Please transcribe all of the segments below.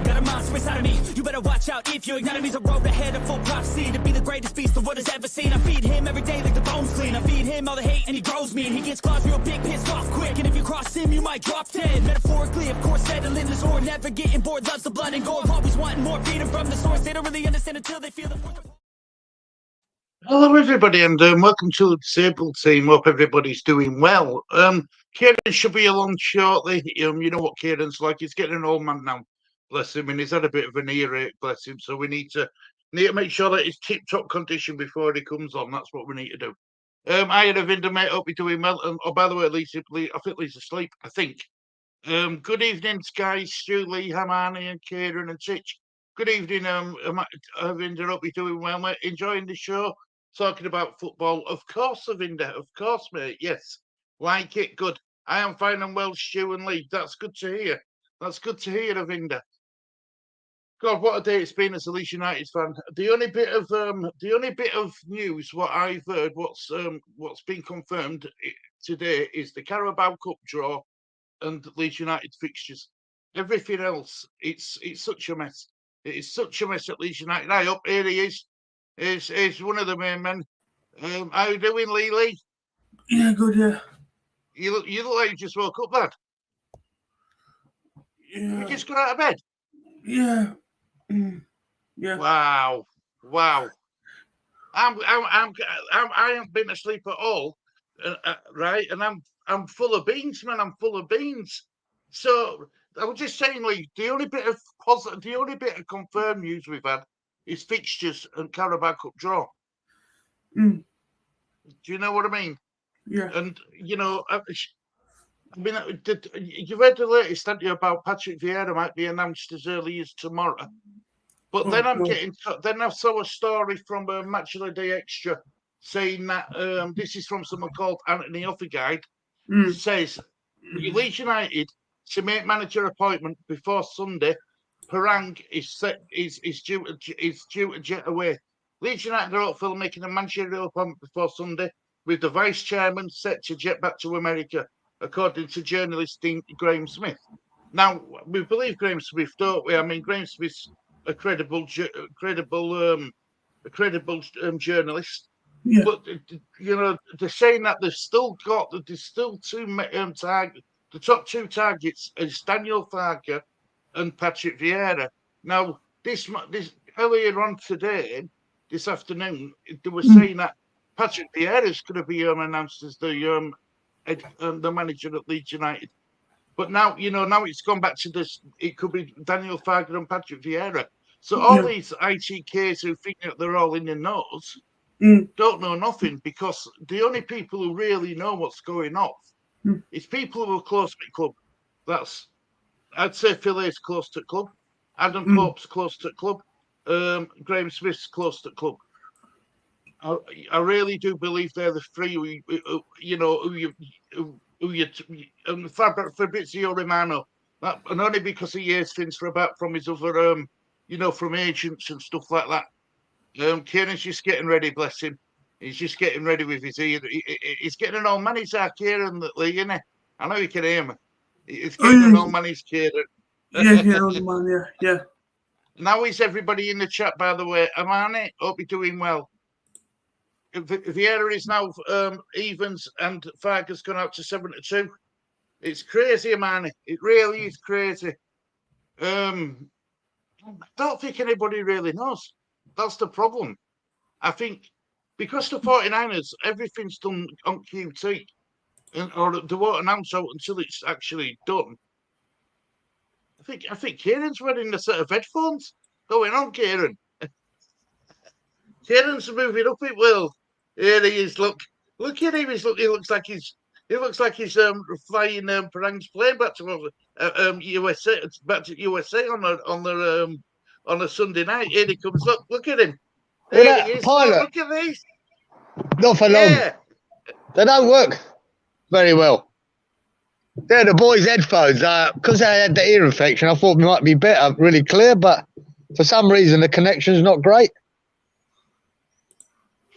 Got a monster inside of me. You better watch out if your enemy's a road ahead of full prophecy to be the greatest beast the world has ever seen. I feed him every day like the bones clean. I feed him all the hate and he grows me. And he gets claws real big, pissed off quick. And if you cross him, you might drop dead. Metaphorically, of course, settling the sword. Never getting bored, loves the blood and gore. Always wanting more, feeding from the source. They don't really understand until they feel the force. Hello, everybody, and welcome to the Disabled Team. Hope everybody's doing well. Kieran should be along shortly. You know what Kieran's like. He's getting an old man now, bless him, and he's had a bit of an earache, bless him. So we need to make sure that he's tip-top condition before he comes on. That's what we need to do. I had a Vinda, mate. Hope you're doing well. Oh, by the way, Lisa, I think Lisa's asleep, I think. Good evening, Sky, Stu, Lee, Hamani, and Kieran, and Titch. Good evening, Vinda. Hope you're doing well, mate. Enjoying the show. Talking about football, of course, Avinda, of course, mate. Yes, like it, good. I am fine and well, Stu and Lee. That's good to hear. That's good to hear, Avinda. God, what a day it's been as a Leeds United fan. The only bit of news what I've heard, what's been confirmed today is the Carabao Cup draw and Leeds United fixtures. Everything else, it's such a mess. It is such a mess at Leeds United. Here he is. Is one of the main men. How you doing, Lee? Yeah, good, yeah. You look like you just woke up, lad. Yeah. You just got out of bed? Yeah. Yeah. Wow. I haven't been asleep at all, right? And I'm full of beans, man. I'm full of beans. So I was just saying, Lee, the only bit of confirmed news we've had is fixtures and Carabao Cup draw. Do you know what I mean? Yeah. And, you know, I mean, you've read the latest, haven't you, about Patrick Vieira might be announced as early as tomorrow. But then I saw a story from Match of the Day Extra saying that this is from someone called Anthony Offerguide, says Leeds United to make manager appointment before Sunday. Perang is due to jet away. Leeds United are hopeful of making a managerial appointment before Sunday, with the vice chairman set to jet back to America, according to journalist Graham Smith. Now we believe Graham Smith, don't we? I mean, Graham Smith's a credible journalist. Yeah. But you know, they're saying that there's still two targets. The top two targets is Daniel Farke and Patrick Vieira. Now, this earlier on today, this afternoon, they were saying that Patrick Vieira is going to be announced as the manager at Leeds United. But now, you know, now it's gone back to this. It could be Daniel Farke and Patrick Vieira. So all these ITKs who think that they're all in the nose don't know nothing, because the only people who really know what's going on is people who are close to the club. I'd say Philly's close to the club. Adam Pope's close to the club. Graham Smith's close to the club. I really do believe they're the three and Fabrizio Romano. And only because he hears things from his other, from agents and stuff like that. Kieran's just getting ready, bless him. He's just getting ready with his ear. He's getting an old man. He's our Kieran, isn't he? I know you can hear me. It's getting an old man, he's Kieran. Yeah, old man, yeah. Now is everybody in the chat, by the way. Amani, hope you're doing well. Vieira is now evens and Farke's gone out to 7-2. It's crazy, Amani. It really is crazy. I don't think anybody really knows. That's the problem. I think because the 49ers, everything's done on QT. Or they won't announce out until it's actually done. I think Kieran's wearing a set of headphones. Going on, Kieran. Kieran's moving up it will. Here he is. Look at him. He looks like he's flying Perang's plane back to USA. Back to USA on a Sunday night. Here he comes. Look at him. There he is. Pilot. Look at these. Not for long. They don't work very well. They're the boys' headphones. Because I had the ear infection, I thought it might be better, really clear, but for some reason the connection's not great.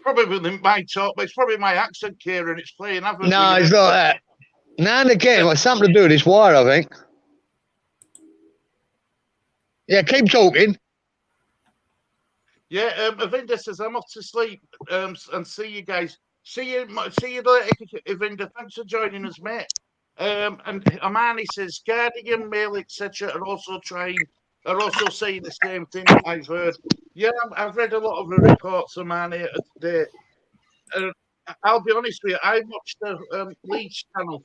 Probably my talk, but it's probably my accent, Kieran. It's playing havoc. No, it's not that. Now and again, it's something to do with this wire, I think. Yeah, keep talking. Yeah, Avinda says I'm off to sleep. And see you guys. See you later, Avinda. Thanks for joining us, mate. And Amani says Guardian, Mail, etc. are also saying the same thing. I've heard. Yeah, I've read a lot of the reports, Amani, today. I'll be honest with you. I watched the Leeds channel,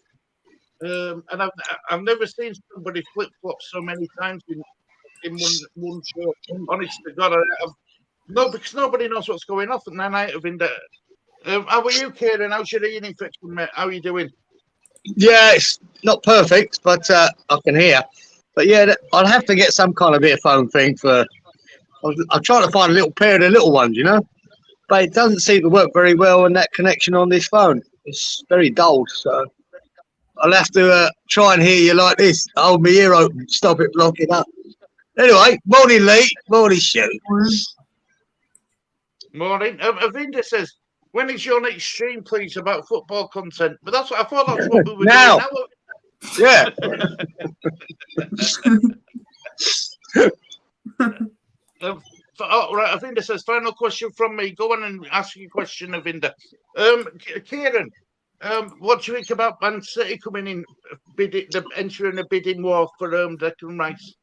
and I've never seen somebody flip flop so many times in one show. Honest to God, because nobody knows what's going on at night of in there. How are you, Kieran? How's your ear infection, mate? How are you doing? Yeah, it's not perfect, but I can hear. But yeah, I'll have to get some kind of earphone thing for. I'm trying to find a little pair of the little ones, you know, but it doesn't seem to work very well on that connection on this phone. It's very dull, so I'll have to try and hear you like this. Hold my ear open, stop it blocking up. Anyway, morning, Lee. Morning, Stu. Morning. Avinda says, when is your next stream, please, about football content? But I thought that's what we were now. doing now. Yeah. Right, Avinda says, final question from me. Go on and ask your question, Avinda. Kieran, what do you think about Man City coming in, entering a bidding war for Declan Rice?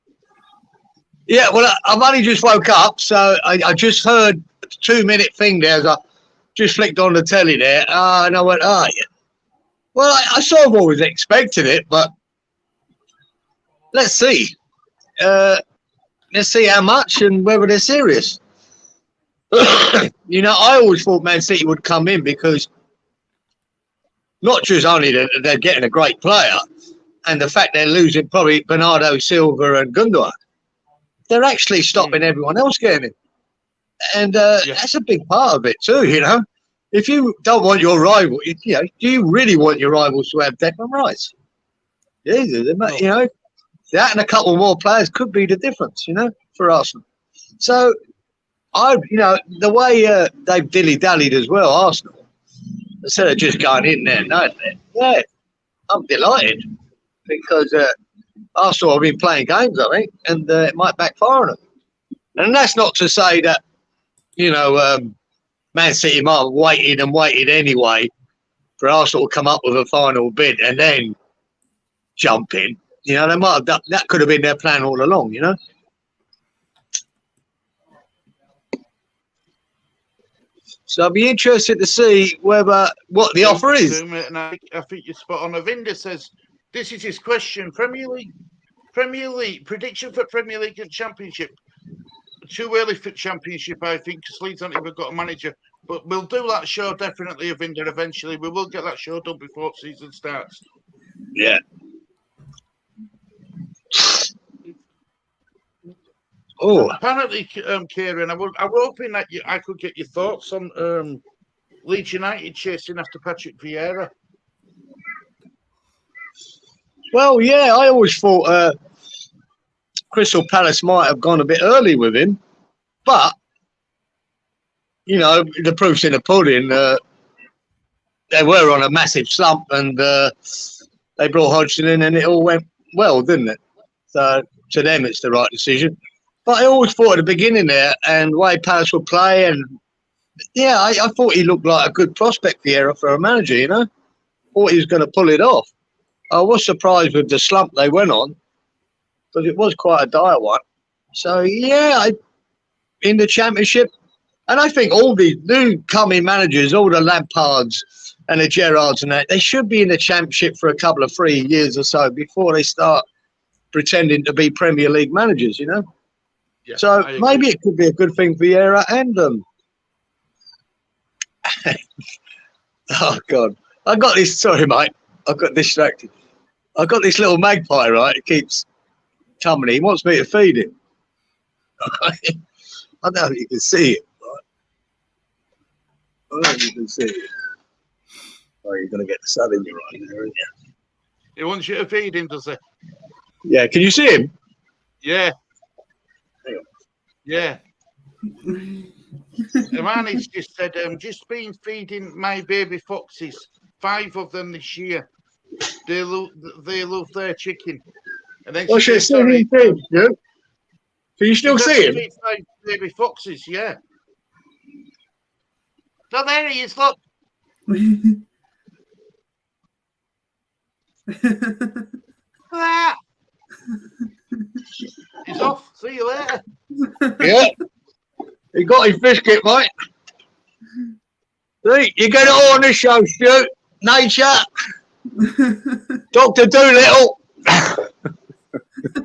Yeah, well, I've only just woke up, so I just heard a 2-minute thing there as I just flicked on the telly there, and I went, yeah. Well, I sort of always expected it, but let's see. Let's see how much and whether they're serious. You know, I always thought Man City would come in because not just only that they're getting a great player and the fact they're losing probably Bernardo Silva and Gundogan, they're actually stopping everyone else getting in. And that's a big part of it too, you know. If you don't want your rival, you know, do you really want your rivals to have Declan Rice? Yeah, you know, that and a couple more players could be the difference, you know, for Arsenal. So, you know, the way they've dilly-dallied as well, Arsenal, instead of just going in there, yeah, I'm delighted because Arsenal have been playing games, I think, and it might backfire on them. And that's not to say that, you know, Man City might have waited anyway for Arsenal to come up with a final bid and then jump in. You know, they might have done, that could have been their plan all along, you know. So I'd be interested to see what the offer is. And I think you're spot on. Avinda says, this is his question. Premier League, prediction for Premier League and Championship. Too early for Championship, I think, because Leeds haven't even got a manager. But we'll do that show definitely, Avinda, eventually. We will get that show done before the season starts. Yeah. Oh, apparently, Kieran, I'm hoping that I could get your thoughts on Leeds United chasing after Patrick Vieira. Well, yeah, I always thought Crystal Palace might have gone a bit early with him, but you know, the proof's in the pudding. They were on a massive slump, and they brought Hodgson in, and it all went well, didn't it? So to them, it's the right decision. But I always thought at the beginning there, and the way Palace would play, and yeah, I thought he looked like a good prospect for a manager, you know. Thought he was going to pull it off. I was surprised with the slump they went on, because it was quite a dire one. So yeah, in the Championship, and I think all the new coming managers, all the Lampards and the Gerrards and that, they should be in the Championship for a couple of 3 years or so before they start pretending to be Premier League managers, you know. Yeah, so maybe it could be a good thing for Vieira and oh God, I got this. Sorry, mate, I got distracted. I got this little magpie, right? It keeps coming. He wants me to feed him. I don't know if you can see it. Right? I don't know if you can see it. Oh, you're gonna get the sun in you right there, aren't you? He wants you to feed him, does he? Yeah. Can you see him? Yeah. Yeah. Imani's just said, just been feeding my baby foxes, 5 of them this year. They love their chicken. And then she said, sorry. Can you still see him? Baby foxes, yeah. So there he is, look. Ah. He's off. See you later. Yeah. He got his biscuit, mate. See, you get it all on this show, Stu. Nature. Dr. Doolittle.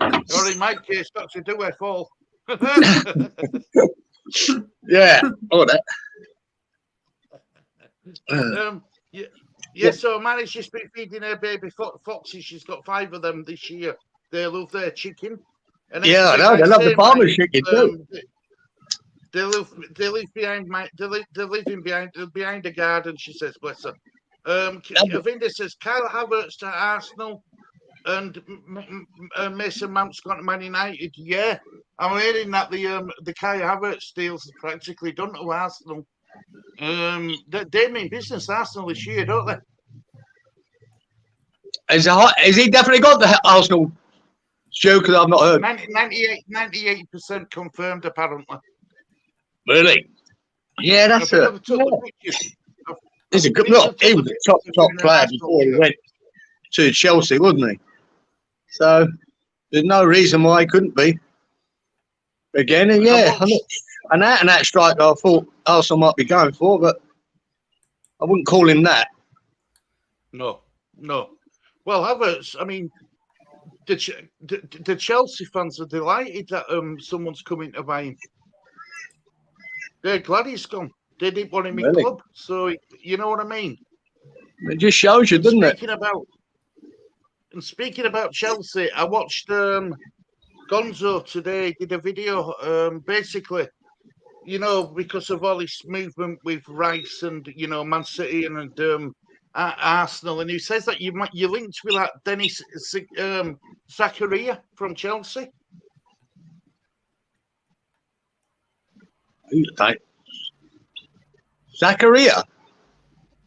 Or in my case, Dr. Do-Fall. Yeah, all that. Yeah, so Manny's just been feeding her baby foxes. She's got 5 of them this year. They love their chicken. And Yeah, I know. They love the farmer's chicken too. They live behind behind the garden. She says, bless her. Avinda says Kyle Havertz to Arsenal and Mason Mount's gone to Man United. Yeah, I'm hearing that the Kyle Havertz deal's practically done to Arsenal. They mean business Arsenal this year, don't they? Is he definitely got the Arsenal show? Because I've not heard. 98% confirmed, apparently. Really? Yeah, that's it. He's a good look. He was a top player before he went to Chelsea, wasn't he? So there's no reason why he couldn't be. Again, and yeah, an out-and-out striker I thought Arsenal might be going for, but I wouldn't call him that. No. Well, Havertz, I mean, the Chelsea fans are delighted that someone's coming to buy him. They're glad he's gone. They didn't want him in club, so you know what I mean. It just shows you, doesn't it? Speaking about Chelsea, I watched Gonzo today. Did a video, basically, you know, because of all this movement with Rice and Man City and Arsenal, and he says that you're linked with that Dennis Zakaria from Chelsea. Zakaria?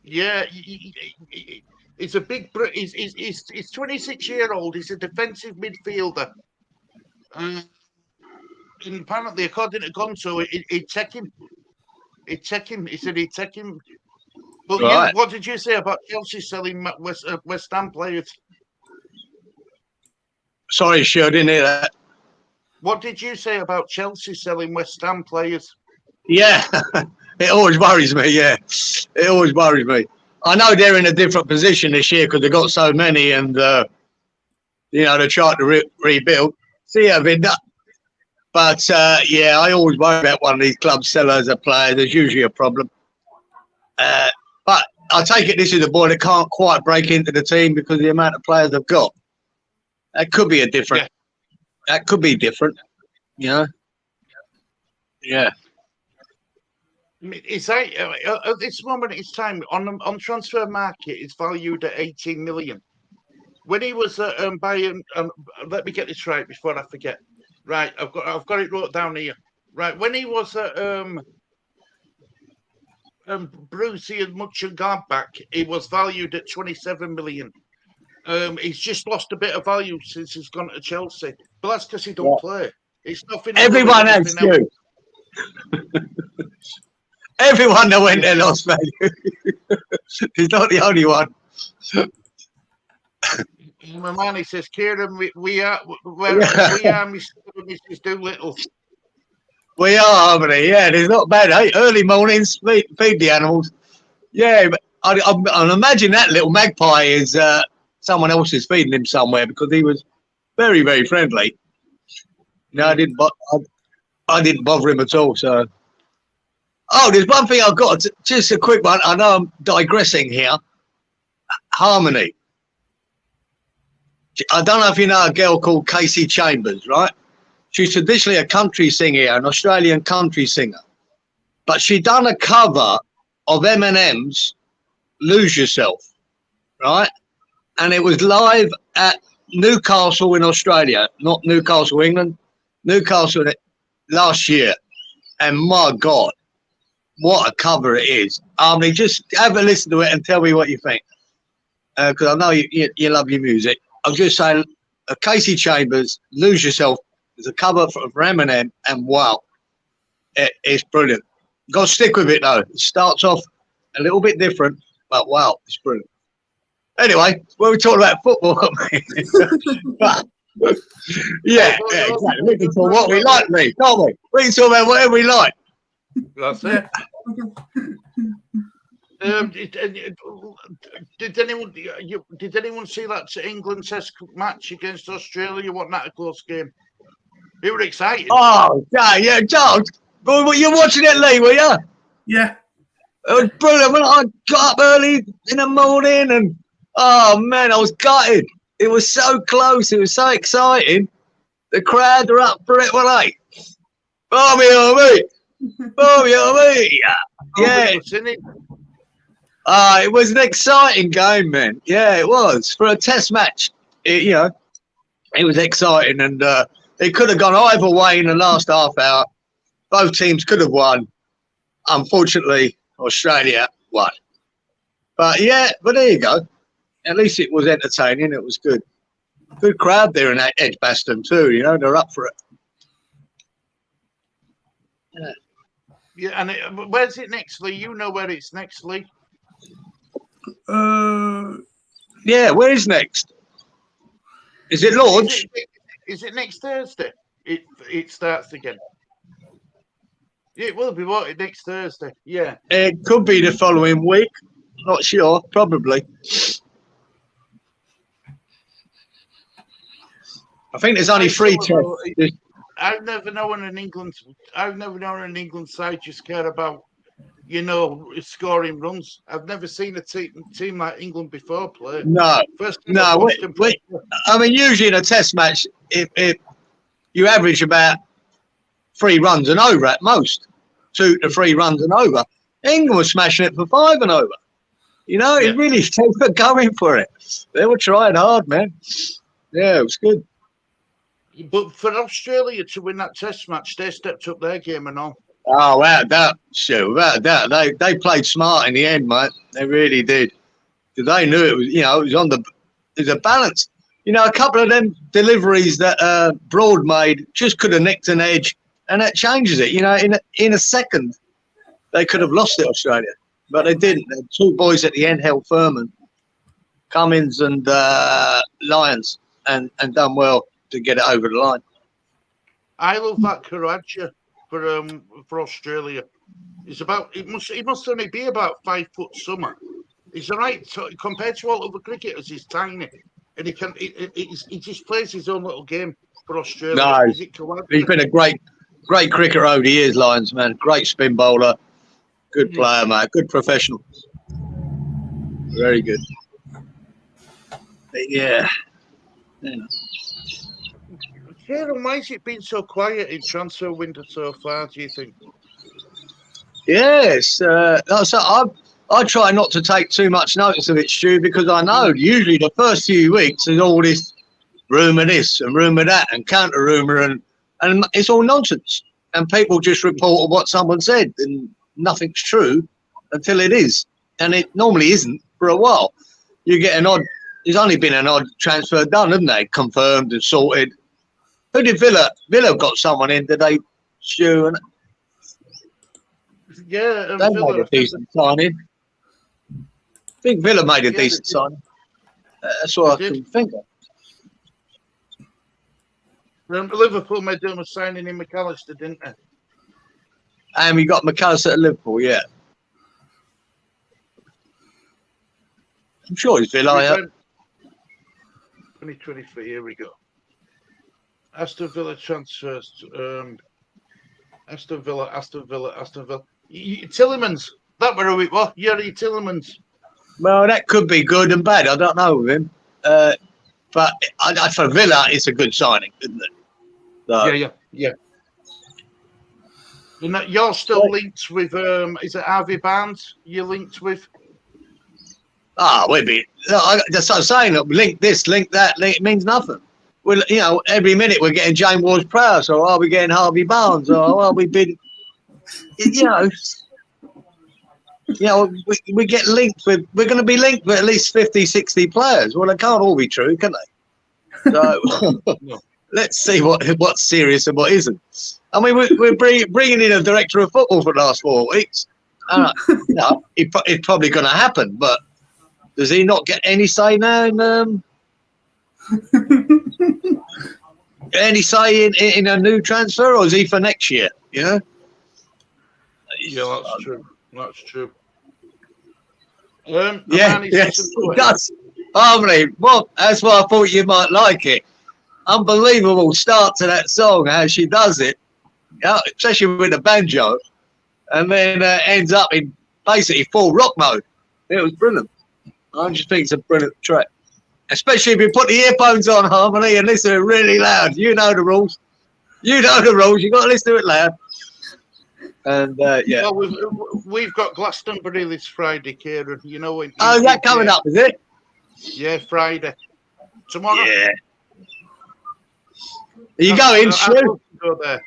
Yeah, he's a big. He's 26-year-old. He's a defensive midfielder. And apparently, according to Gonzo, he'd take him. He said he'd take him. But right. What did you say about Chelsea selling West Ham players? Sorry, sure, didn't hear that. What did you say about Chelsea selling West Ham players? Yeah, it always worries me. Yeah, it always worries me. I know they're in a different position this year because they've got so many, and they're trying to rebuild. See how they've done. But yeah, I always worry about one of these club sellers a player. There's usually a problem. But I take it this is a boy that can't quite break into the team because of the amount of players they've got. That could be different. Yeah. That could be different, Yeah. It's like at this moment in time on transfer market, it's valued at 18 million. When he was buying, let me get this right before I forget. Right, I've got it wrote down here. Right, when he was at Borussia Mönchengladbach, he was valued at 27 million. He's just lost a bit of value since he's gone to Chelsea, but that's because he don't play. It's nothing. Everyone has to. Everyone that went there lost value. He's not the only one. My man, he says, Kieran, we are Mrs. Doolittle. We are, haven't we? Yeah, it's not bad. Hey, early mornings, feed the animals. Yeah, but I imagine that little magpie is someone else is feeding him somewhere because he was very, very friendly. No, I didn't bother him at all. So, there's one thing I've got. Just a quick one. I know I'm digressing here. Harmony. I don't know if you know a girl called Casey Chambers, right? She's traditionally a country singer, an Australian country singer. But she done a cover of Eminem's Lose Yourself, right? And it was live at Newcastle in Australia, not Newcastle, England, Newcastle last year. And my God, what a cover it is. I mean, just have a listen to it and tell me what you think. Because I know you love your music. I'm just saying, Casey Chambers, Lose Yourself, There's a cover for Eminem, and wow, it's brilliant. Got to stick with it though. It starts off a little bit different, but wow, it's brilliant. Anyway, when we talk about football, yeah, exactly. We can talk what we like, Lee, can't we? We can talk about whatever we like. That's it. Did anyone see that England Test match against Australia? Wasn't that a close game? They were excited. Oh, yeah, George. You're watching it, Lee, were you? Yeah. It was brilliant. When I got up early in the morning, and oh man, I was gutted. It was so close. It was so exciting. The crowd are up for it, weren't they? Bobby on me. Bobby on me. Yeah. It was an exciting game, man. Yeah, it was. For a test match, it was exciting, and it could have gone either way in the last half hour. Both teams could have won. Unfortunately, Australia won. But yeah, there you go. At least it was entertaining. It was good. Good crowd there in Edgbaston too. They're up for it. Yeah, and where's it next, Lee? You know where it's next, Lee? Yeah, where is next? Is it Lords? Is it next Thursday? It starts again. It will be next Thursday. Yeah. It could be the following week. Not sure. Probably. I think there's only 3 tests. I've never known an England side just care about, scoring runs. I've never seen a team like England before play. No. I mean, usually in a test match, if you average about 3 runs and over at most, 2 to 3 runs and over. England was smashing it for 5 and over. It really, they were going for it. They were trying hard, man. Yeah, it was good. But for Australia to win that test match, they stepped up their game and all. Oh, without doubt, sure, without doubt. They played smart in the end, mate. They really did. Because they knew it was, there's a balance. A couple of them deliveries that Broad made just could have nicked an edge, and that changes it. In a second, they could have lost it, Australia. But they didn't. The 2 boys at the end held firm, and Cummins and Lyons, and done well to get it over the line. I love that Karaja for Australia. He must only be about 5 foot summer. He's all right compared to all other cricketers. He's tiny, and he just plays his own little game for Australia. No, he's been a great cricketer over the years, Lyons, man. Great spin bowler, good player, mate. Good professional. Very good. Yeah. Kieran, why has it been so quiet in transfer window so far, do you think? Yes. So I try not to take too much notice of it, Stu, because I know usually the first few weeks there's all this rumour this and rumour that and counter rumour and it's all nonsense. And people just report what someone said and nothing's true until it is. And it normally isn't for a while. You get an odd, there's only been an odd transfer done, haven't they? Confirmed and sorted. Who did Villa? Villa got someone in, did they, Stu? Yeah. They made a decent signing. I think Villa made a decent signing. That's what I can think of. Liverpool made them a signing in McAllister, didn't they? And we got McAllister at Liverpool, yeah. I'm sure he's Villa, yeah. 2023, here we go. Aston Villa transfers. Aston Villa. Tillemans. That were who it was. Yuri Tillemans. Well, that could be good and bad. I don't know with him. But for Villa, it's a good signing, isn't it? So. Yeah. And you're still linked with, is it Harvey Barnes you're linked with? Wait a minute. That's what I'm saying. Link this, link that. It means nothing. Well, every minute we're getting James Ward-Prowse, or are we getting Harvey Barnes, or are we been, we get linked with, we're going to be linked with at least 50, 60 players. Well, they can't all be true, can they? So, let's see what's serious and what isn't. I mean, we're bringing in a director of football for the last 4 weeks. No, it's probably going to happen, but does he not get any say now? Any say in a new transfer, or is he for next year? You know? Yeah, that's true. That's true. Yes, it does. Harmony, well, that's why I thought you might like it. Unbelievable start to that song, how she does it, especially with the banjo, and then ends up in basically full rock mode. It was brilliant. I just think it's a brilliant track, especially if you put the earphones on, Harmony, and listen to it really loud. You know the rules. You know the rules. You got to listen to it loud. And yeah. Well, we've got Glastonbury this Friday, Kieran. You know when? Oh, is that coming up? Is it? Yeah, Friday. Tomorrow. Yeah. Are you going, Stu? Go there.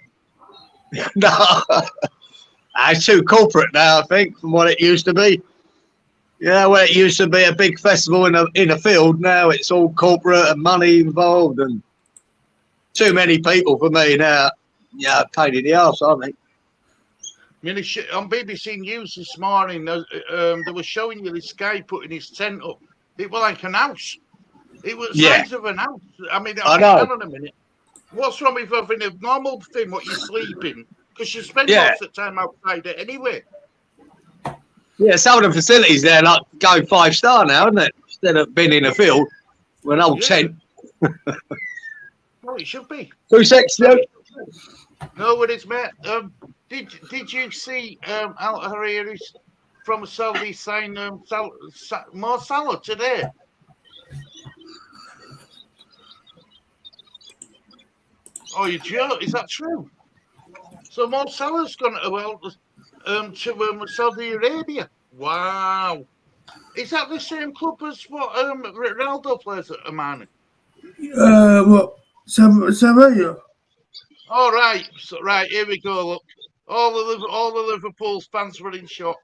No. It's too corporate now, I think, from what it used to be. Yeah, where it used to be a big festival in a field, now it's all corporate and money involved and too many people for me now. Yeah, pain in the arse, I think. I mean, on BBC News this morning, they were showing you this guy putting his tent up. It was like an house. It was the size of an house. I mean, I know. Hang on a minute. What's wrong with having a normal thing, what you sleep in? Because you spend most of the time outside it anyway. Yeah, some of the facilities there like go 5-star now, isn't it? Instead of being in a field with an old tent. Well, it should be. Too sexy. No, it is, mate. Did you see Al Hariri from Saudi sign more Salah today? Oh, you joke? Is that true? So Mo Salah's gone to Saudi Arabia. Wow. Is that the same club as what Ronaldo plays at Amani? What? Sevilla? All right. So, right, here we go. Look, all the Liverpool fans were in shock.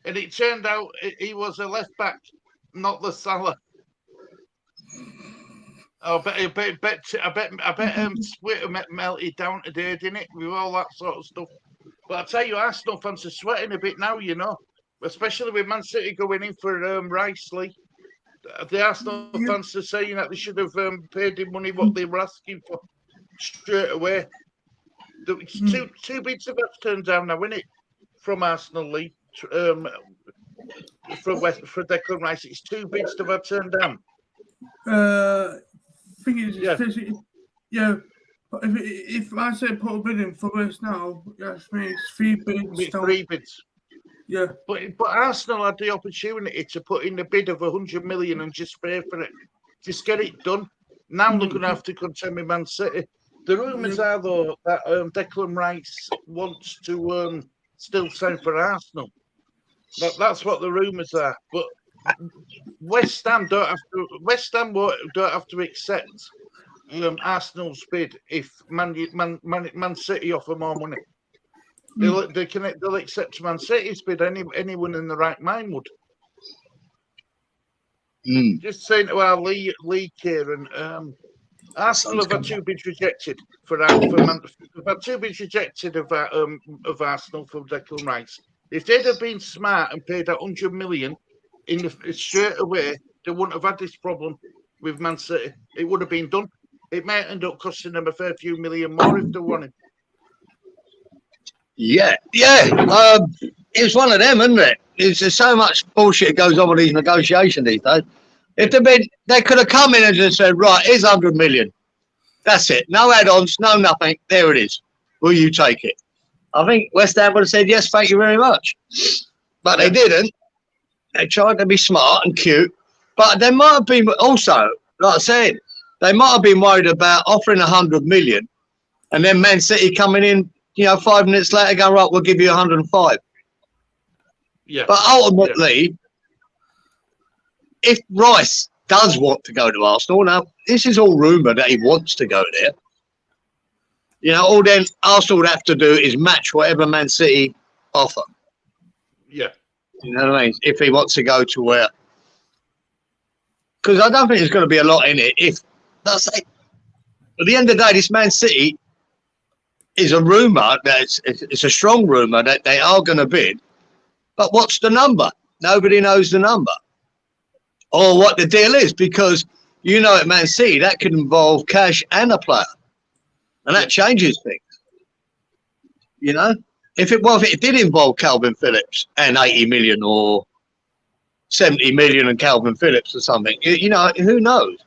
And it turned out he was a left back, not the Salah. I bet Twitter melted down today, didn't it? With all that sort of stuff. But I tell you, Arsenal fans are sweating a bit now, you know, especially with Man City going in for Rice Lee. The Arsenal fans are saying that they should have paid him money what they were asking for straight away. It's two bids have turned down now, isn't it? From Arsenal Lee, for Declan Rice, it's 2 bids to have turned down. If I say put a bid in for this now, that's me. It's 3 bids. 3 bids. Yeah. But Arsenal had the opportunity to put in a bid of 100 million and just pay for it. Just get it done. Now they're going to have to contend with Man City. The rumours are, though, that Declan Rice wants to still sign for Arsenal. That's what the rumours are. But West Ham don't have to accept Arsenal's bid if Man City offer more money. They'll accept Man City's bid. Anyone in the right mind would. Just saying to our Lee Kieran, Arsenal have had 2 bids rejected for Man. They've had 2 bids rejected of Arsenal for Declan Rice. If they'd have been smart and paid that 100 million straight away, they wouldn't have had this problem with Man City. It would have been done. It might end up costing them a fair few million more if they want him. Yeah. It's one of them, isn't it? There's so much bullshit goes on with these negotiations these days. If they could have come in and just said, right, here's 100 million. That's it. No add-ons, no nothing. There it is. Will you take it? I think West Ham would have said, yes, thank you very much. But they didn't. They tried to be smart and cute. But they might have been also, like I said, they might have been worried about offering 100 million and then Man City coming in, 5 minutes later going, right, we'll give you 105. Yeah. But ultimately, if Rice does want to go to Arsenal, now this is all rumour that he wants to go there. All then Arsenal would have to do is match whatever Man City offer. Yeah. You know what I mean? If he wants to go to where. Because I don't think there's going to be a lot in it. If, let's say, At the end of the day, this Man City is a rumour. It's a strong rumour that they are going to bid. But what's the number? Nobody knows the number or what the deal is, because at Man City that could involve cash and a player, and that changes things. If it did involve Calvin Phillips and 80 million or 70 million and Calvin Phillips or something, who knows?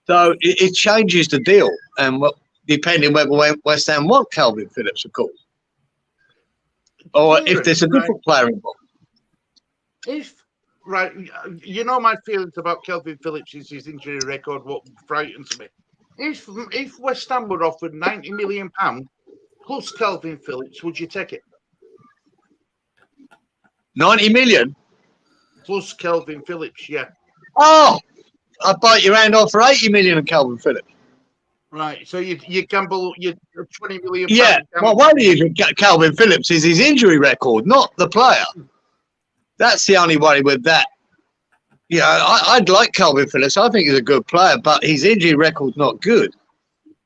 So it changes the deal, and depending whether West Ham want Calvin Phillips, of course, or if there's a different player involved. My feelings about Calvin Phillips is his injury record. What frightens me. If West Ham were offered £90 million plus Calvin Phillips, would you take it? 90 million plus Calvin Phillips, yeah. Oh, I'd bite your hand off for 80 million and Calvin Phillips. Right, so you gamble your 20 million. Yeah, well, what is Calvin Phillips is his injury record, not the player. That's the only worry with that. I'd like Calvin Phillips. I think he's a good player, but his injury record's not good.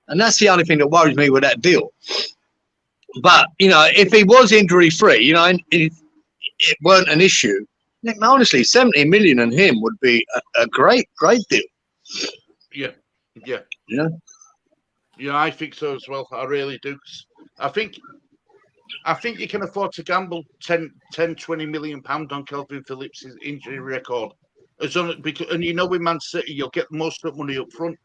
And that's the only thing that worries me with that deal. But, if he was injury-free, and if it weren't an issue, honestly, 70 million and him would be a great deal. Yeah. Yeah, I think so as well. I really do. I think you can afford to gamble 10, 20 million pounds on Calvin Phillips' injury record. And with Man City, you'll get most of the money up front.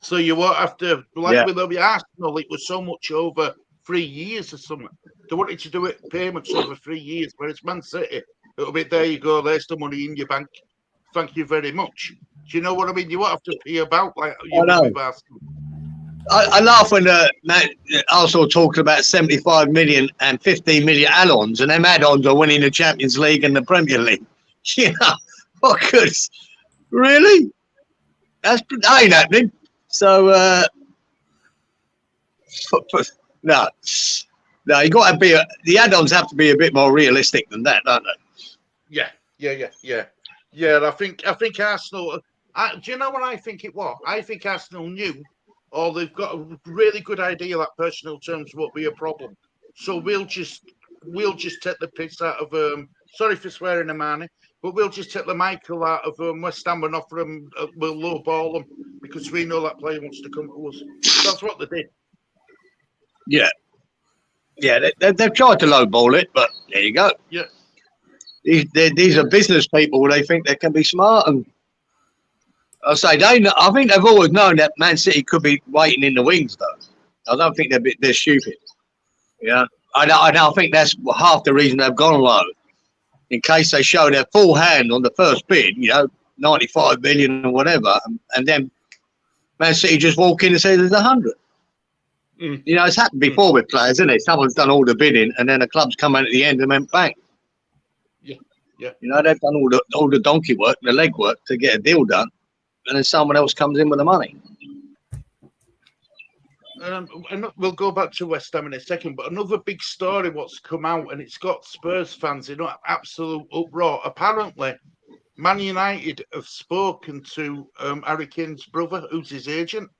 So you won't have to, with Arsenal, it was so much over 3 years or something. They wanted to do it payments over 3 years, whereas Man City, it'll be there you go, there's the money in your bank. Thank you very much. Do you know what I mean? You won't have to pay about like you would with Arsenal. I laugh when Arsenal talked about 75 million and 15 million add-ons, and them add-ons are winning the Champions League and the Premier League. What good? Really? That ain't happening. So, no, you got to be. The add-ons have to be a bit more realistic than that, don't they? Yeah. I think Arsenal. Do you know what I think it was? I think Arsenal knew, or they've got a really good idea that personal terms won't be a problem. So we'll just take the piss out of sorry for swearing, Amani, but we'll just take the Michael out of West Ham and offer them. We'll lowball them because we know that player wants to come to us. That's what they did. Yeah. They've tried to lowball it, but there you go. Yeah. These are business people. They think they can be smart, and I think they've always known that Man City could be waiting in the wings, though. I don't think they're stupid. Yeah, I think that's half the reason they've gone low, in case they show their full hand on the first bid, 95 million or whatever, and then Man City just walk in and say there's 100. It's happened before with players, isn't it? Someone's done all the bidding, and then the club's come out at the end and went bang. Yeah. They've done all the donkey work, the leg work to get a deal done, and then someone else comes in with the money. And we'll go back to West Ham in a second, but another big story what's come out, and it's got Spurs fans in absolute uproar. Apparently, Man United have spoken to Harry Kane's brother, who's his agent,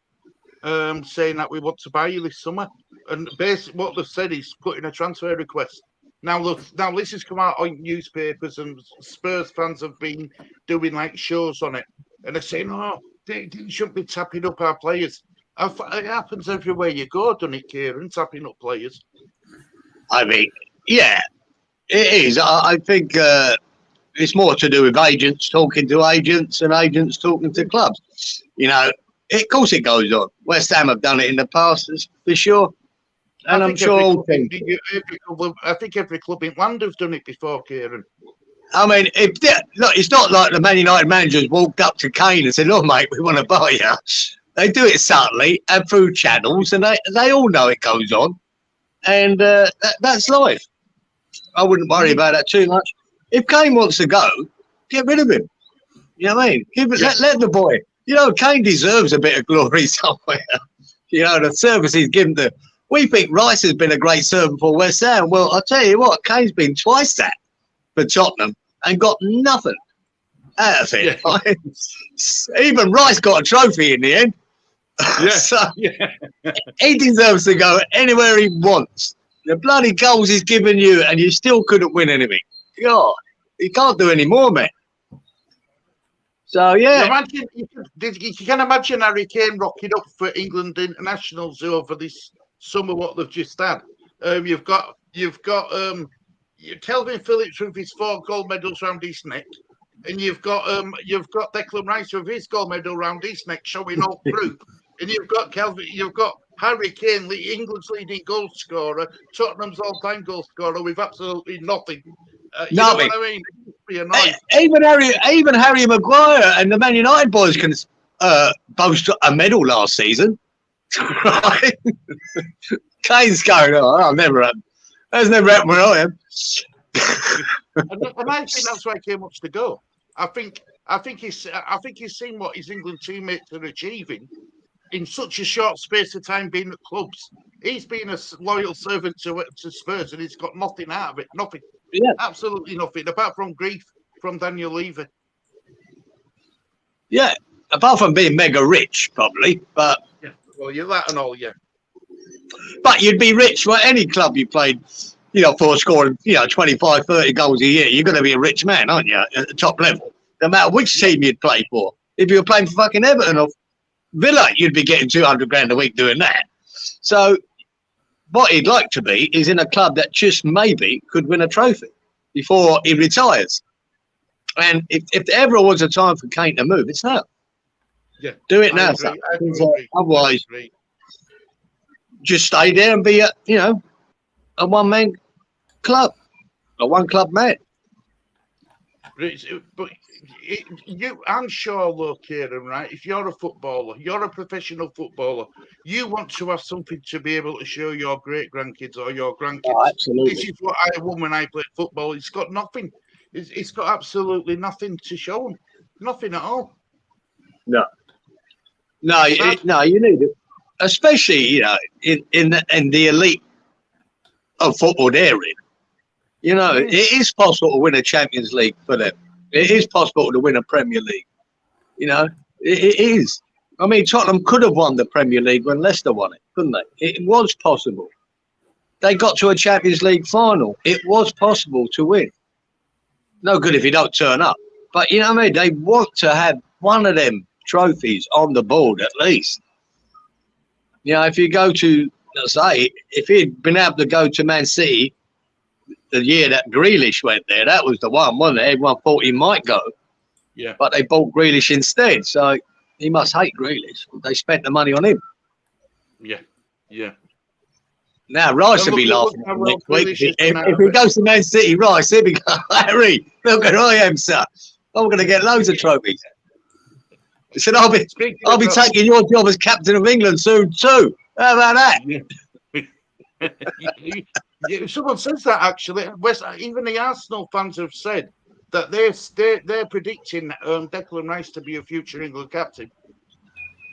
saying that we want to buy you this summer. And basically what they've said is put in a transfer request. Now this has come out on newspapers, and Spurs fans have been doing like shows on it. And they're saying, they shouldn't be tapping up our players. It happens everywhere you go, doesn't it, Kieran? Tapping up players. I mean, yeah, it is. I think it's more to do with agents talking to agents and agents talking to clubs. Of course it goes on. West Ham have done it in the past, for sure. And I'm sure all teams. I think every club in land have done it before, Kieran. I mean, it's not like the Man United managers walked up to Kane and said, "Look, mate, we want to buy you." They do it subtly and through channels, and they all know it goes on. And that's life. I wouldn't worry about that too much. If Kane wants to go, get rid of him. You know what I mean? Let the boy. Kane deserves a bit of glory somewhere. The service he's given to. We think Rice has been a great servant for West Ham. Well, I'll tell you what, Kane's been twice that for Tottenham and got nothing out of it. Yeah. Even Rice got a trophy in the end. Yeah. So he deserves to go anywhere he wants. The bloody goals he's given you, and you still couldn't win anything. God, he can't do any more, man. So you can imagine Harry Kane rocking up for England internationals over this summer. What they've just had. You've got Kelvin Phillips with his 4 gold medals round his neck, and you've got Declan Rice with his gold medal round his neck, showing all through. And you've got Harry Kane, England's leading goal scorer, Tottenham's all-time goal scorer, with absolutely nothing. You know what I mean? Be annoying. Even Harry Maguire and the Man United boys can boast a medal last season. Right? Kane's going, oh, never happened. That's never happened where I am. and I think that's why Kane wants to go. I think he's seen what his England teammates are achieving in such a short space of time being at clubs. He's been a loyal servant to Spurs, and he's got nothing out of it. Nothing. Yeah. Absolutely nothing, apart from grief from Daniel Levy. Yeah, apart from being mega rich, probably. But yeah, well, you're that and all, yeah. But you'd be rich for any club you played, for scoring, 25, 30 goals a year. You're going to be a rich man, aren't you, at the top level? No matter which team you'd play for. If you were playing for fucking Everton or Villa, you'd be getting 200 grand a week doing that. So what he'd like to be is in a club that just maybe could win a trophy before he retires. And if there ever was a time for Kane to move, it's now. Yeah, do it now. Otherwise, just stay there and be a one-man club, a one-club man. But I'm sure, look, Kieran, right? If you're a footballer, you're a professional footballer, you want to have something to be able to show your great-grandkids or your grandkids. Oh, absolutely. This is what I won when I played football. It's got nothing. It's got absolutely nothing to show them. Nothing at all. No, you need it. Especially, in the elite of football they're in. It is possible to win a Champions League for them. It is possible to win a Premier League. It is. I mean, Tottenham could have won the Premier League when Leicester won it, couldn't they? It was possible. They got to a Champions League final. It was possible to win. No good if you don't turn up. But, you know what I mean? They want to have one of them trophies on the board at least. If you go to, let's say, if he'd been able to go to Man City the year that Grealish went there, that was the one, wasn't it? Everyone thought he might go. Yeah. But they bought Grealish instead. So he must hate Grealish. They spent the money on him. Yeah. Yeah. Now, Rice will be laughing next week. If he goes to Man City, Rice, he'll be going, Harry, look at I am, sir. I'm going to get loads of trophies. He said, I'll be taking your job as captain of England soon too. How about that? Yeah, someone says that actually. Even the Arsenal fans have said that they're predicting Declan Rice to be a future England captain.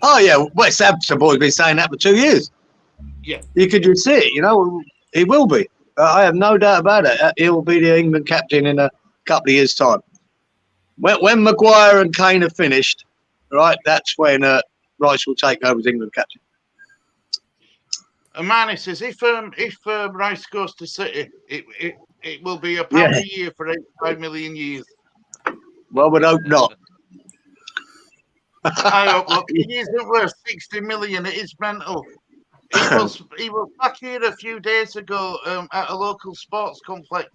Oh yeah, West Ham boys been saying that for 2 years. Yeah, you could just see it. He will be. I have no doubt about it. He will be the England captain in a couple of years' time. When Maguire and Kane are finished, right, that's when Rice will take over as England captain. Amani says if Rice goes to City, it will be £1 a year for 85 million years. Well, we hope not. I hope. Look, he isn't worth 60 million. It is mental. He was back here a few days ago at a local sports complex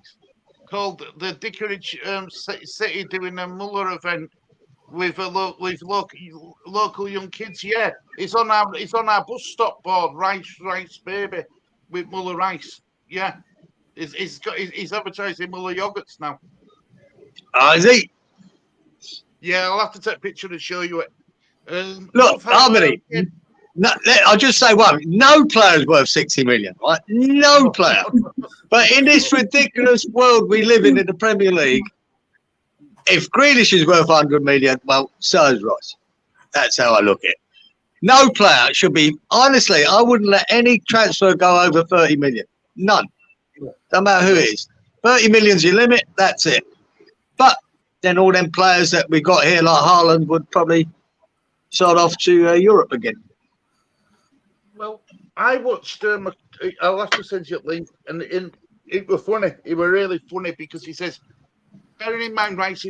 called the Dickeridge City, doing a Muller event with local young kids. Yeah, it's on our bus stop board. Rice baby with Muller Rice. Yeah, he's advertising Muller yogurts now. Oh, is he? Yeah, I'll have to take a picture and show you it. Look, Harmony. No, I'll just say one. No player's worth 60 million, right? No player. But in this ridiculous world we live in the Premier League, if Grealish is worth 100 million, well, so is Rice. That's how I look at it. No player should be, honestly, I wouldn't let any transfer go over 30 million. None. No matter who it is. 30 million's your limit, that's it. But then all them players that we got here, like Haaland, would probably sort off to Europe again. Well, I watched. I'll have to send you a link, and it was funny. It was really funny because he says, bearing in mind, right,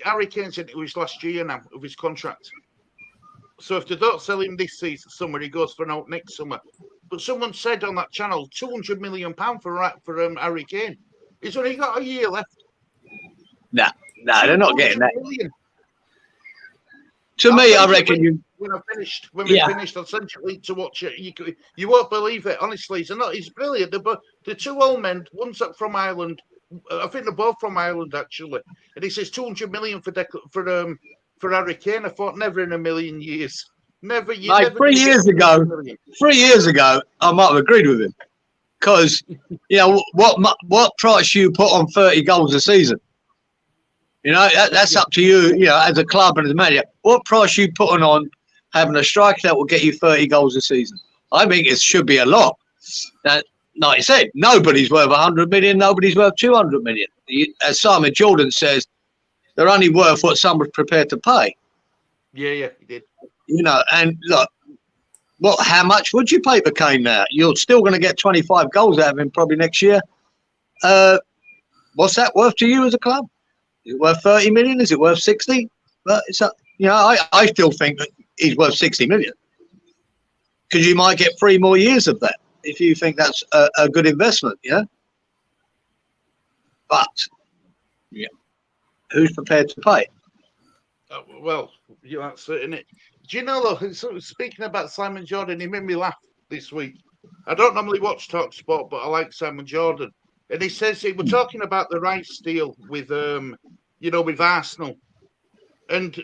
Harry Kane said it was last year now of his contract. So if they don't sell him this season, summer, he goes for out next summer. But someone said on that channel, £200 million for Harry Kane. He's only got a year left. No, they're not getting that. Million. To me, I reckon when we finished, I'll send you a link to watch it. You won't believe it, honestly. He's brilliant. The two old men, one's from Ireland. I think they're both from Ireland, actually. And he says 200 million for Harry Kane. I thought never in a million years. Never. Like 3 years ago, 3 years ago, I might have agreed with him because what price you put on 30 goals a season. That's up to you. As a club and as a manager, what price you putting on having a striker that will get you 30 goals a season? I think it should be a lot. Now, like I said, nobody's worth 100 million. Nobody's worth 200 million. As Simon Jordan says, they're only worth what someone's prepared to pay. Yeah, he did. And look, how much would you pay for Kane now? You're still going to get 25 goals out of him probably next year. What's that worth to you as a club? Is it worth 30 million? Is it worth 60? But I still think that he's worth 60 million because you might get 3 more years of that if you think that's a good investment. But who's prepared to pay? Well, that's it, isn't it? Do you know, though, speaking about Simon Jordan, he made me laugh this week. I don't normally watch Talk Sport, but I like Simon Jordan. And he says we're talking about the rights deal with, with Arsenal. And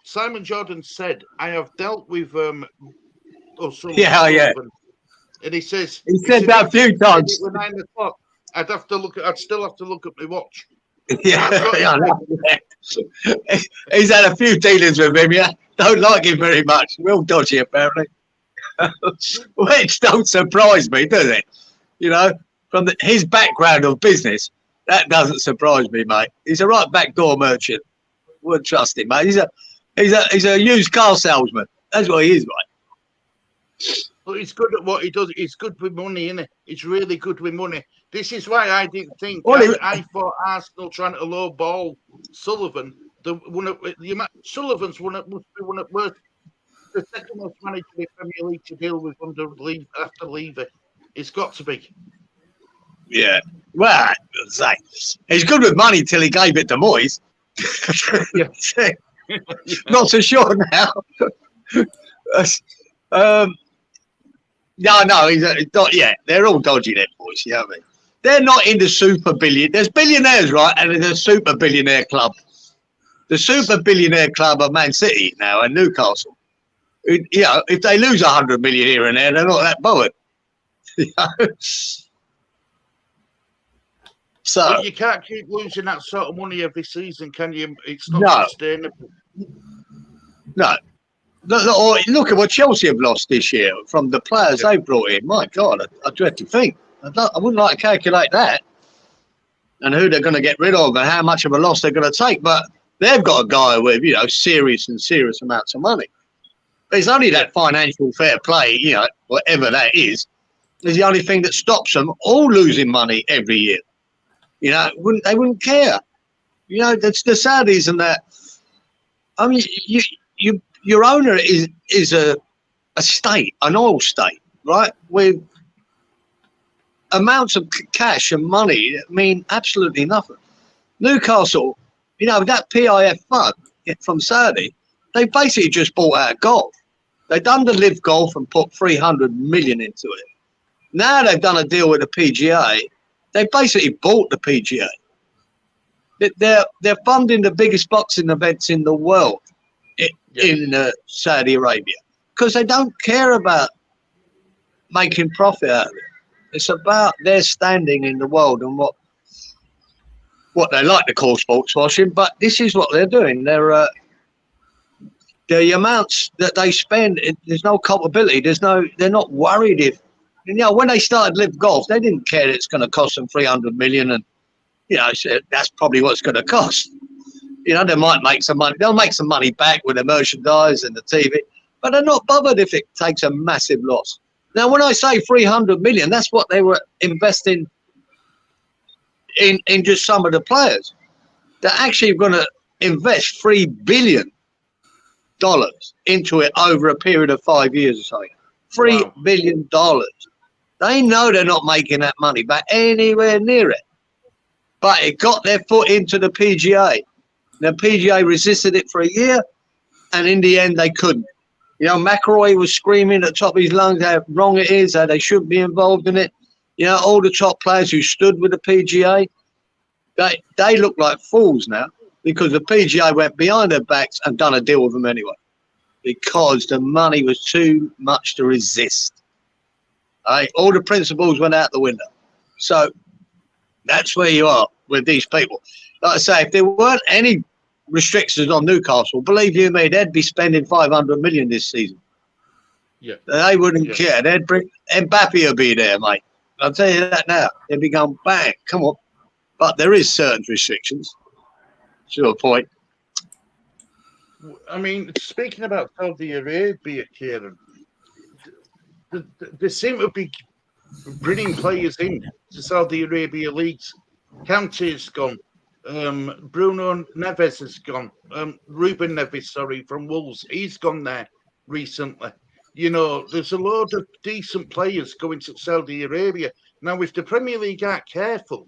Simon Jordan said, I have dealt with Yeah. And he said that a few times. At 9 o'clock, I'd still have to look at my watch. Yeah. He's had a few dealings with him. Yeah, don't like him very much. Real dodgy, apparently. Which don't surprise me, does it? From his background of business, that doesn't surprise me, mate. He's a right backdoor merchant. Wouldn't trust him, mate. He's a used car salesman. That's what he is, mate. But he's good at what he does. He's good with money, isn't he? He's really good with money. This is why I didn't think. I thought Arsenal trying to lowball Sullivan. Sullivan's must be one of the second most manager in the Premier League to deal with after Levy. It's got to be. Yeah. Well, he's good with money till he gave it to Moyes. Not so sure now. No, he's not. Yeah, they're all dodgy, them boys. You know what I mean? They're not in the super billion. There's billionaires, right? And there's a super billionaire club. The super billionaire club are Man City now and Newcastle. If they lose 100 million here and there, they're not that bothered. So but you can't keep losing that sort of money every season, can you? It's not sustainable. No. Look at what Chelsea have lost this year from the players they brought in. My God, I dread to think. I wouldn't like to calculate that and who they're going to get rid of and how much of a loss they're going to take. But they've got a guy with, serious amounts of money. But it's only that financial fair play, whatever that is the only thing that stops them all losing money every year. They wouldn't care. That's the Saudis and that. I mean, your owner is a state, an oil state, right? With amounts of cash and money that mean absolutely nothing. Newcastle, that PIF fund from Saudi, they basically just bought out golf. They've done the Live Golf and put 300 million into it. Now they've done a deal with the PGA. They basically bought the PGA. They're funding the biggest boxing events in the world in Saudi Arabia because they don't care about making profit out of it. It's about their standing in the world and what they like to call sports washing, but this is what they're doing. They're the amounts that they spend. There's no culpability. They're not worried if when they started Live Golf, they didn't care that it's going to cost them 300 million, and that's probably what it's going to cost. They might make some money. They'll make some money back with the merchandise and the TV, but they're not bothered if it takes a massive loss. Now, when I say 300 million, that's what they were investing in just some of the players. They're actually going to invest $3 billion into it over a period of 5 years or so. $3 billion. They know they're not making that money back anywhere near it. But it got their foot into the PGA. The PGA resisted it for a year, and in the end, they couldn't. You know, McIlroy was screaming at the top of his lungs how wrong it is, how they shouldn't be involved in it. You know, all the top players who stood with the PGA, they look like fools now because the PGA went behind their backs and done a deal with them anyway because the money was too much to resist. All the principles went out the window. So that's where you are with these people. Like I say, if there weren't any restrictions on Newcastle, believe you me, they'd be spending 500 million this season. Yeah, they wouldn't care. They'd bring Mbappe will be there, mate. I'll tell you that now. They'd be going bang. Come on, but there is certain restrictions to a point. I mean, speaking about Saudi Arabia, Kieran, they seem to be bringing players in to Saudi Arabia leagues. Kante's gone. Bruno Neves has gone. Ruben Neves, sorry, from Wolves. He's gone there recently. You know, there's a load of decent players going to Saudi Arabia. Now, if the Premier League aren't careful,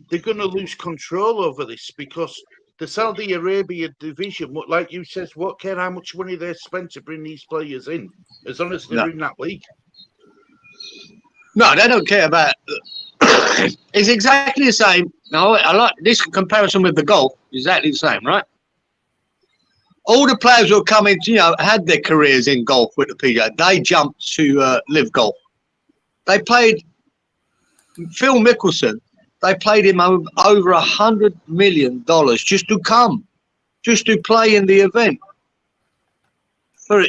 they're going to lose control over this because the Saudi Arabia division, like you said, what care how much money they spent to bring these players in, as long as they're in that league. No, they don't care about it's exactly the same. No, I like this comparison with the golf. Exactly the same, right? All the players who are coming, you know, had their careers in golf with the PGA. They jumped to live golf. They played Phil Mickelson. They paid him over $100 million just to come, just to play in the event for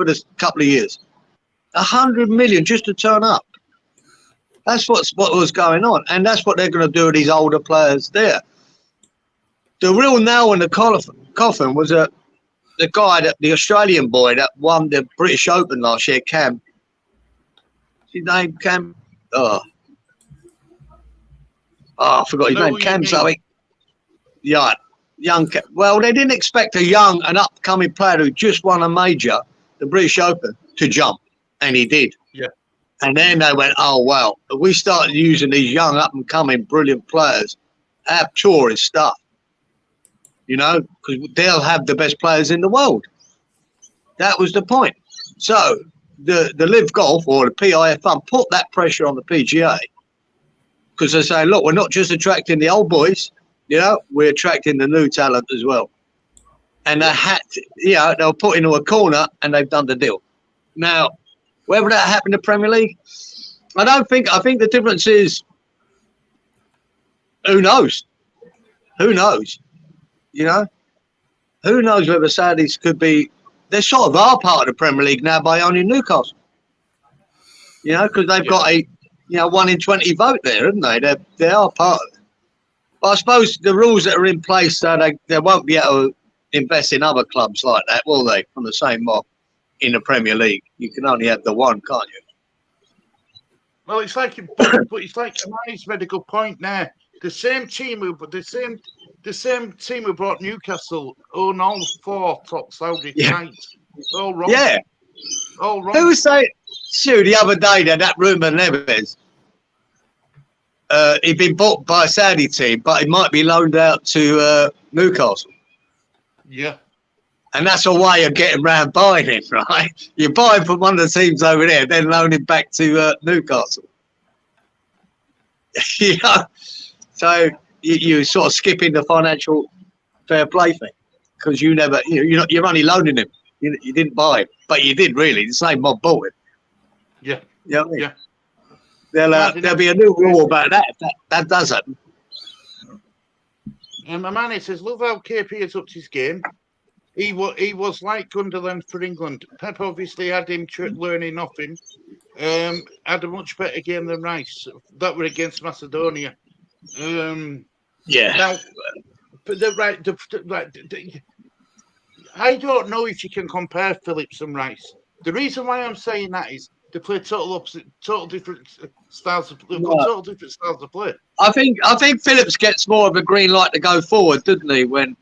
this couple of years. $100 million just to turn up. That's what was going on, and that's what they're going to do with these older players there. The real nail in the coffin was the guy, the Australian boy that won the British Open last year, Cam. What's his name? Cam? I forgot his name. Cam something. Yeah, young Cam. Well, they didn't expect a young and upcoming player who just won a major, the British Open, to jump, and he did. Yeah. And then they went, oh, well, if we started using these young, up-and-coming, brilliant players, our tour is stuff, you know, because they'll have the best players in the world. That was the point. So the Live Golf or the PIFM put that pressure on the PGA because they say, look, we're not just attracting the old boys, you know, we're attracting the new talent as well. And they had to, you know, they were put into a corner and they've done the deal. Now, whether that happened in the Premier League, I think the difference is, who knows? Who knows? You know? Who knows whether Saudis could be, they sort of are part of the Premier League now by owning Newcastle. You know, because they've got a 1 in 20 vote there, haven't they? They are part of it. But I suppose the rules that are in place, they won't be able to invest in other clubs like that, will they? From the same mob. In the Premier League, you can only have the one, can't you? Well, it's like Amani's made a good point now. The same team who brought Newcastle own all 4 top Saudi sides. It's all wrong. Yeah, all wrong. Who was saying? Sue, the other day that Ruben Neves, he'd been bought by a Saudi team, but he might be loaned out to Newcastle. Yeah. And that's a way of getting round buying him, right? You buy him from one of the teams over there, then loan him back to Newcastle. You know? So you sort of skipping the financial fair play thing because you're only loaning him. You didn't buy him, but you did really. The same mob bought him. Yeah. You know what I mean? Yeah. There'll be a new rule about that if that does happen. Amani says, love how KP has upped his game. He was like Gunderland for England. Pep obviously had him learning off him. Had a much better game than Rice. That were against Macedonia. Yeah. Now, but I don't know if you can compare Phillips and Rice. The reason why I'm saying that is they play total different styles. They've got total different styles of play. I think Phillips gets more of a green light to go forward, didn't he, when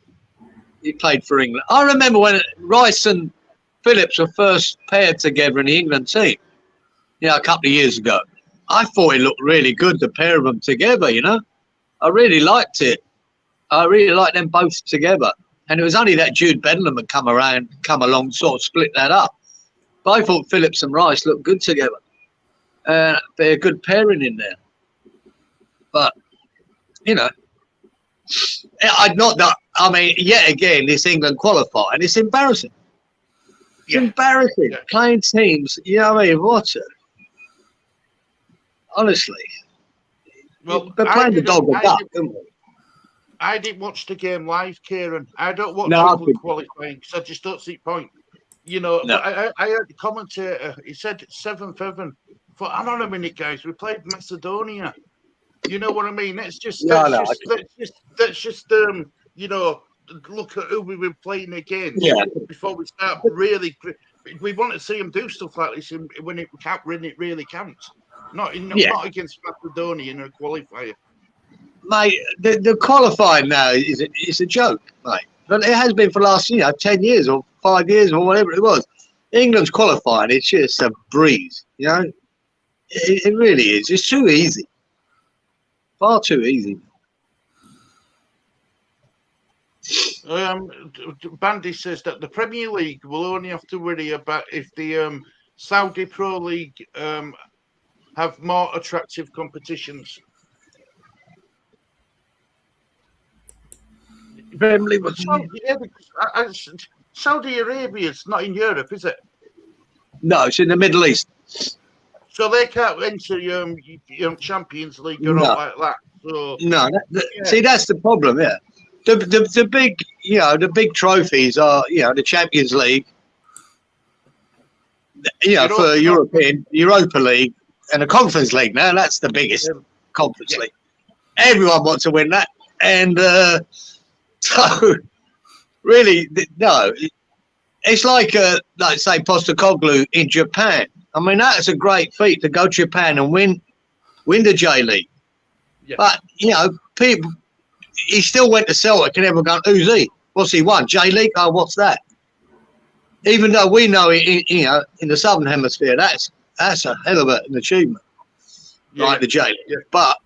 he played for England? I remember when Rice and Phillips were first paired together in the England team, a couple of years ago. I thought it looked really good, the pair of them together, I really liked it. I really liked them both together. And it was only that Jude Bellingham had come along, sort of split that up. But I thought Phillips and Rice looked good together. They're a good pairing in there. But, yet again, this England qualifier, and it's embarrassing. It's embarrassing. Yeah. Playing teams, what honestly. Well, they're playing the dog and duck, aren't they? I didn't watch the game live, Kieran. I don't watch England qualifying because I just don't see the point. I heard the commentator, he said 7-7. But hang on a minute, guys, we played Macedonia. You know what I mean? Let's just look at who we were playing against before we start really. We want to see them do stuff like this when it really counts. Not against Macedonia in a qualifier. Mate, the qualifying now is a joke, mate. But it has been for the last 10 years or 5 years or whatever it was. England's qualifying, it's just a breeze, It really is. It's too easy. Far too easy. Bandy says that the Premier League will only have to worry about if the Saudi Pro League have more attractive competitions. Saudi Arabia's not in Europe, is it? No, it's in the Middle East. So they can't enter Champions League or like that. So see, that's the problem. Yeah, the big the big trophies are the Champions League. For Europa League and the Conference League. Now that's the biggest Conference League. Everyone wants to win that, and so really no. It's like say Postecoglou in Japan. I mean, that's a great feat to go to Japan and win the J League. Yeah. But people, he still went to Celtic and everyone going, "Who's he? What's he won? J League? Oh, what's that?" Even though we know in the Southern Hemisphere, that's a hell of an achievement, like the J League. Yeah. But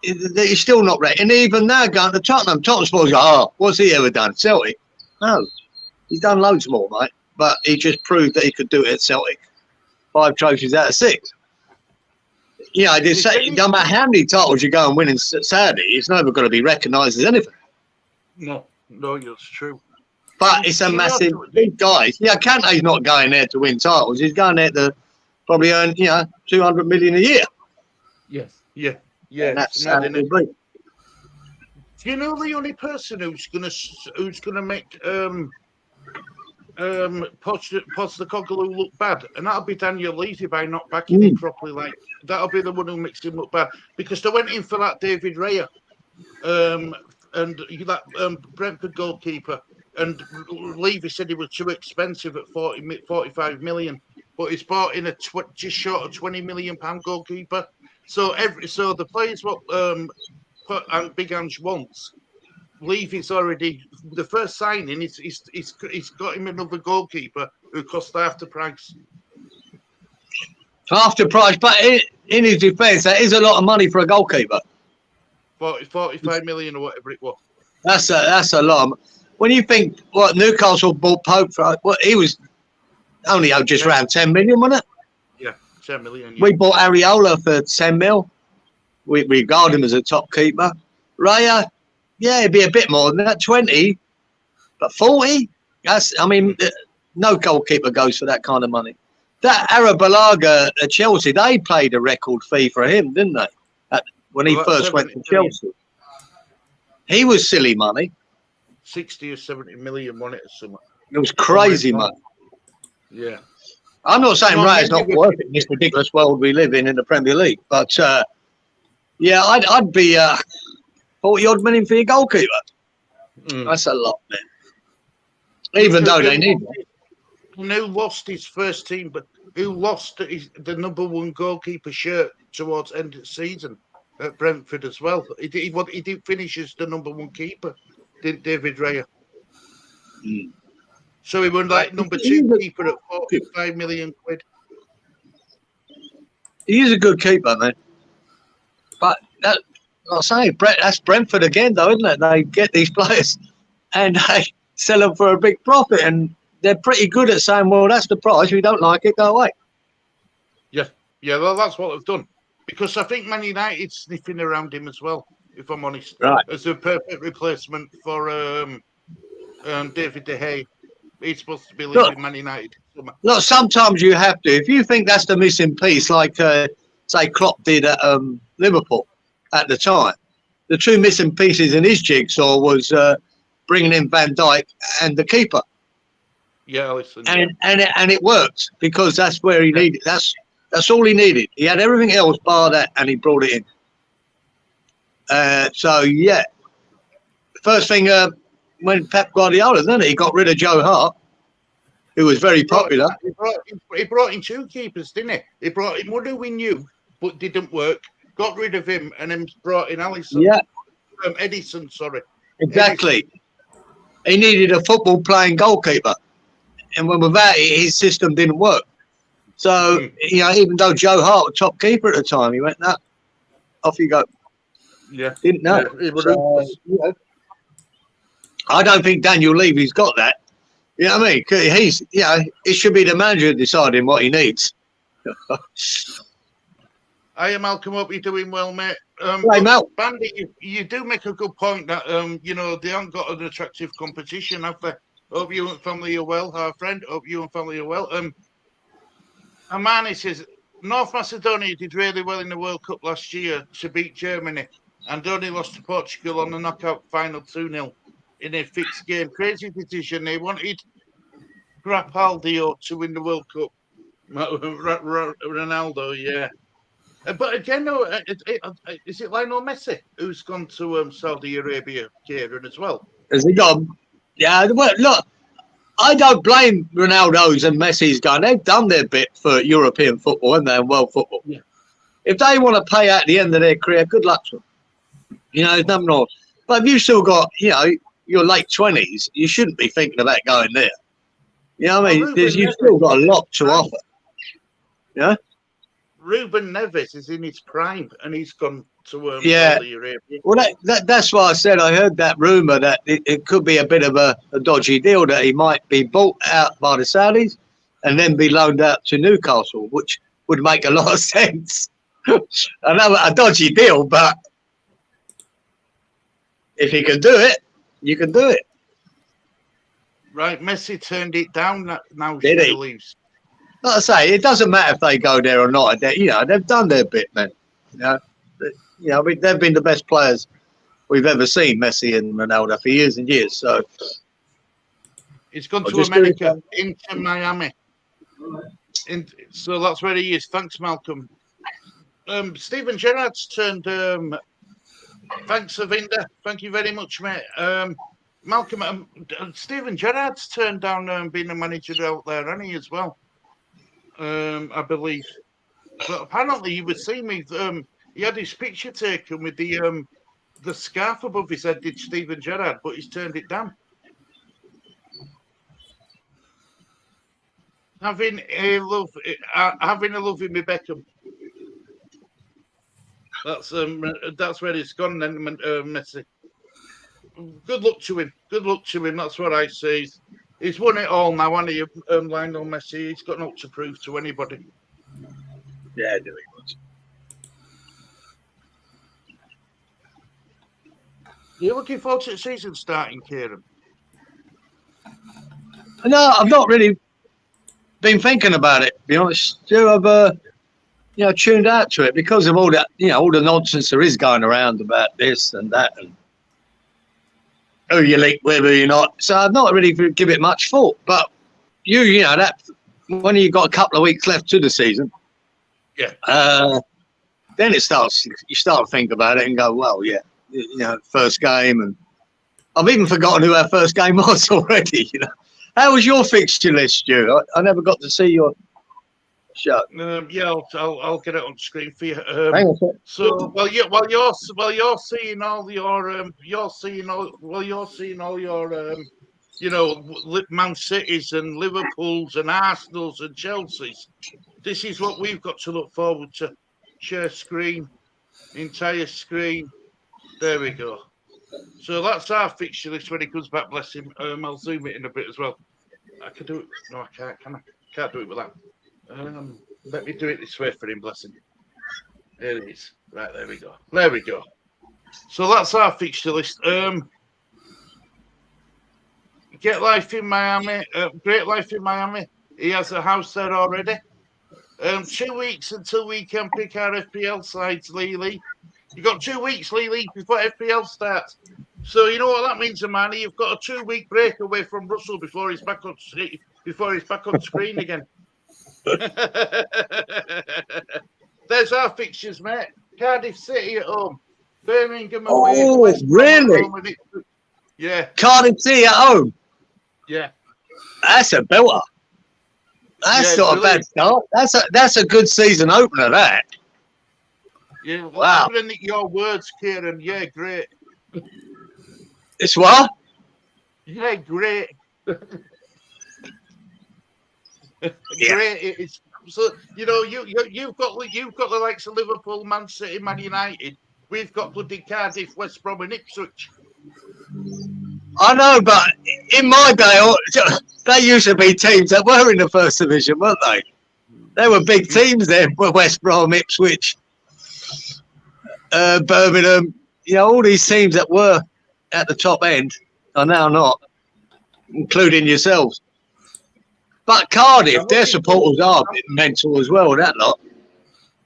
he's still not ready. And even now, going to Tottenham supposed to go, "Oh, what's he ever done? Celtic?" No, he's done loads more, mate. But he just proved that he could do it at Celtic. 5 trophies out of 6. No matter how many titles you go and win in Saudi, it's never going to be recognised as anything. No, it's true. But it's a massive big guy. Kante's not going there to win titles. He's going there to probably earn 200 million a year. Yes, yeah. That's how it will be. Do you know the only person who's gonna make Postecoglou look bad, and that'll be Daniel Levy by not backing him properly. Like that'll be the one who makes him look bad because they went in for that David Raya, and that Brentford goalkeeper, and Levy said he was too expensive at 45 million, but he's bought in just short of £20 million goalkeeper. So the players what and Big Ange wants. Levy's already the first signing. He's got him another goalkeeper who cost half the price. Half the price, but in his defence, that is a lot of money for a goalkeeper. 45 million or whatever it was. That's a lot. When you think what Newcastle bought Pope for, he was only just around 10 million, wasn't it? Yeah, 10 million. Yeah. We bought Areola for 10 mil. We regard him as a top keeper. Raya. Yeah, it'd be a bit more than that, 20, but 40? No goalkeeper goes for that kind of money. That Arabalaga at Chelsea, they paid a record fee for him, didn't they? When he first went to Chelsea. He was silly money. 60 or 70 million, wasn't it, or something? It was crazy money. Yeah. I'm not saying Raya's not worth it in this ridiculous world we live in the Premier League, but I'd be... 40 odd million for your goalkeeper. That's a lot, man. even though they need it. Who lost his first team, but who lost the number one goalkeeper shirt towards end of season at Brentford as well. He didn't finish as the number one keeper, didn't David Raya? Mm. So he won like number two keeper at 45 million quid. He is a good keeper, man. But I'll say, that's Brentford again, though, isn't it? They get these players and they sell them for a big profit, and they're pretty good at saying, well, that's the price. If you don't like it, go away. Yeah, well, that's what they've done. Because I think Man United's sniffing around him as well, if I'm honest. Right. As a perfect replacement for David De Gea. He's supposed to be leaving Man United. Look, sometimes you have to. If you think that's the missing piece, like, say, Klopp did at Liverpool at the time, the two missing pieces in his jigsaw was bringing in Van Dijk and the keeper. Yeah, listen. And it worked because that's where he needed. That's all he needed. He had everything else bar that, and he brought it in. So yeah, first thing when Pep Guardiola, didn't he got rid of Joe Hart, who was very popular. He brought in two keepers, didn't he? He brought in one who we knew but didn't work. Got rid of him and then brought in Alisson. Yeah, Edison. Sorry. exactly. Edison. He needed a football playing goalkeeper, and without it, his system didn't work. So even though Joe Hart was top keeper at the time, he went, "No, off you go." Yeah, didn't know. Yeah, I don't think Daniel Levy's got that. You know what I mean? He's, it should be the manager deciding what he needs. Hiya, Malcolm. Hope you're doing well, mate. Hey, Mal. Bandy, you do make a good point that they haven't got an attractive competition, have they? Hope you and family are well, our friend. Hope you and family are well. Amani says North Macedonia did really well in the World Cup last year to beat Germany, and only lost to Portugal on the knockout final 2-0 in a fixed game. Crazy decision. They wanted Grapaldio to win the World Cup. Ronaldo, yeah. But again, though, is it Lionel Messi who's gone to Saudi Arabia, Kieran, as well? Has he gone? Yeah, well, look, I don't blame Ronaldo's and Messi's going. They've done their bit for European football, haven't they, and world football. Yeah. If they want to pay out at the end of their career, good luck to them. There's nothing wrong. But if you've still got, your late 20s, you shouldn't be thinking about going there. You know what I mean? You've still got a lot to offer. Yeah? Ruben Neves is in his prime, and he's gone to Saudi Arabia. Well, that's why I said I heard that rumour that it could be a bit of a dodgy deal, that he might be bought out by the Saudis and then be loaned out to Newcastle, which would make a lot of sense. I know a dodgy deal, but if you can do it, you can do it. Right, Messi turned it down now. Did he? Leaves. Like I say, it doesn't matter if they go there or not. They've done their bit, man. They've been the best players we've ever seen, Messi and Ronaldo, for years and years. So he's gone to America, into Miami. So that's where he is. Thanks, Malcolm. Stephen Gerrard's turned. Thanks, Avinda. Thank you very much, mate. Malcolm, Stephen Gerrard's turned down being a manager out there, hasn't he, as well? I believe. But apparently, you would see me. He had his picture taken with the scarf above his head, did Stephen Gerrard, but he's turned it down. Having a love with me Beckham. That's where it's gone then, Messi. Good luck to him. Good luck to him. That's what I say. He's won it all now, hasn't he, Lionel Messi? He's got nothing to prove to anybody. Yeah, do he was. You're looking forward to the season starting, Kieran? No, I've not really been thinking about it, to be honest. I've tuned out to it because of all that, all the nonsense there is going around about this and that, and who you link with, who you're not. So I've not really give it much thought. But that when you've got a couple of weeks left to the season, then you start to think about it and go, well, first game, and I've even forgotten who our first game was already. How was your fixture list, Stu? I never got to see your show. Yeah, I'll get it on screen for you. Hang on a sec. So while you're seeing all your you know, Man Cities and Liverpools and Arsenals and Chelseas. This is what we've got to look forward to. Share screen, entire screen. There we go. So that's our fixture list when he comes back, bless him. I'll zoom it in a bit as well. I can do it. No, I can't. Can I? Can't do it with that. Let me do it this way for him, bless him. There it is. Right, there we go. There we go. So that's our fixture list. Get Life in Miami. Great Life in Miami. He has a house there already. 2 weeks until we can pick our FPL sides, Lee. You've got 2 weeks, Lee, before FPL starts. So you know what that means, Amani? You've got a 2 week break away from Russell before he's back on screen again. There's our fixtures, mate. Cardiff City at home, Birmingham away. Oh, really? Yeah. Cardiff City at home. Yeah. That's a belter. That's not a bad start. That's a good season opener, that. Yeah. Well, wow. I'm gonna your words, Kieran. Yeah, great. It's what? Yeah, great. Yeah. Great. It's so you know you've got the likes of Liverpool, Man City, Man United. We've got bloody Cardiff, West Brom, and Ipswich. I know, but in my day, they used to be teams that were in the first division, weren't they? They were big teams there, West Brom, Ipswich, Birmingham. You know, all these teams that were at the top end are now not, including yourselves. But Cardiff, their supporters are a bit mental as well, that lot.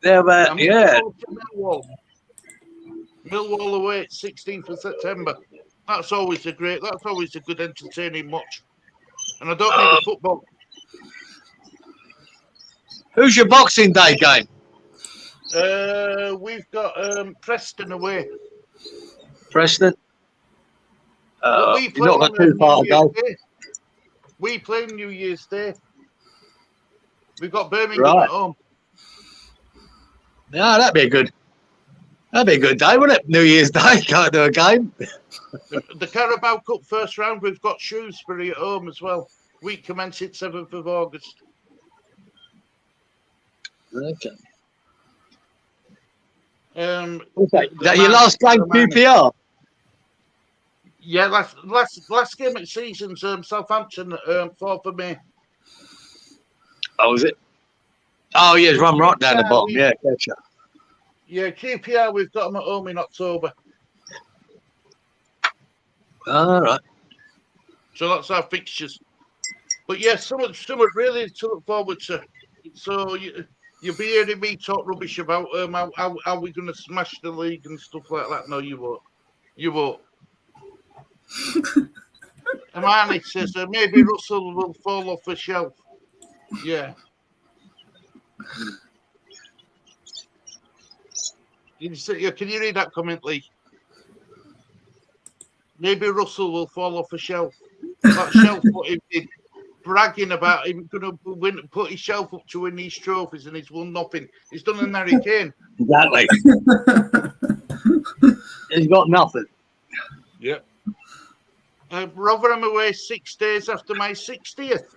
They're yeah. Millwall away, 16th of September. That's always a good entertaining watch. And I don't mean the football. Who's your Boxing Day game? We've got Preston away. Preston? We play not got too far to go. We play New Year's Day. We've got Birmingham at home. Yeah, that'd be a good day, wouldn't it? New Year's Day, can't do a game. The Carabao Cup first round, we've got Shrewsbury at home as well. Week commencing 7th of August. Okay. Is that your last game QPR? Yeah, last game at season's Southampton, 4th of May. Oh, is it? Oh, yeah, it's run right down the bottom. Yeah, gotcha. Yeah, QPR, we've got them at home in October. All right. So that's our fixtures. But yeah, something really to look forward to. So you'll be hearing me talk rubbish about how we're going to smash the league and stuff like that. No, you won't. You won't. Amani says maybe Russell will fall off a shelf. Yeah. Can you read that comment, Lee? Maybe Russell will fall off a shelf. That shelf what he did, bragging about him going to put his shelf up to win these trophies, and he's won nothing. He's done an Harry Kane. Exactly. He's got nothing. Yeah. Rotherham away 6 days after my 60th.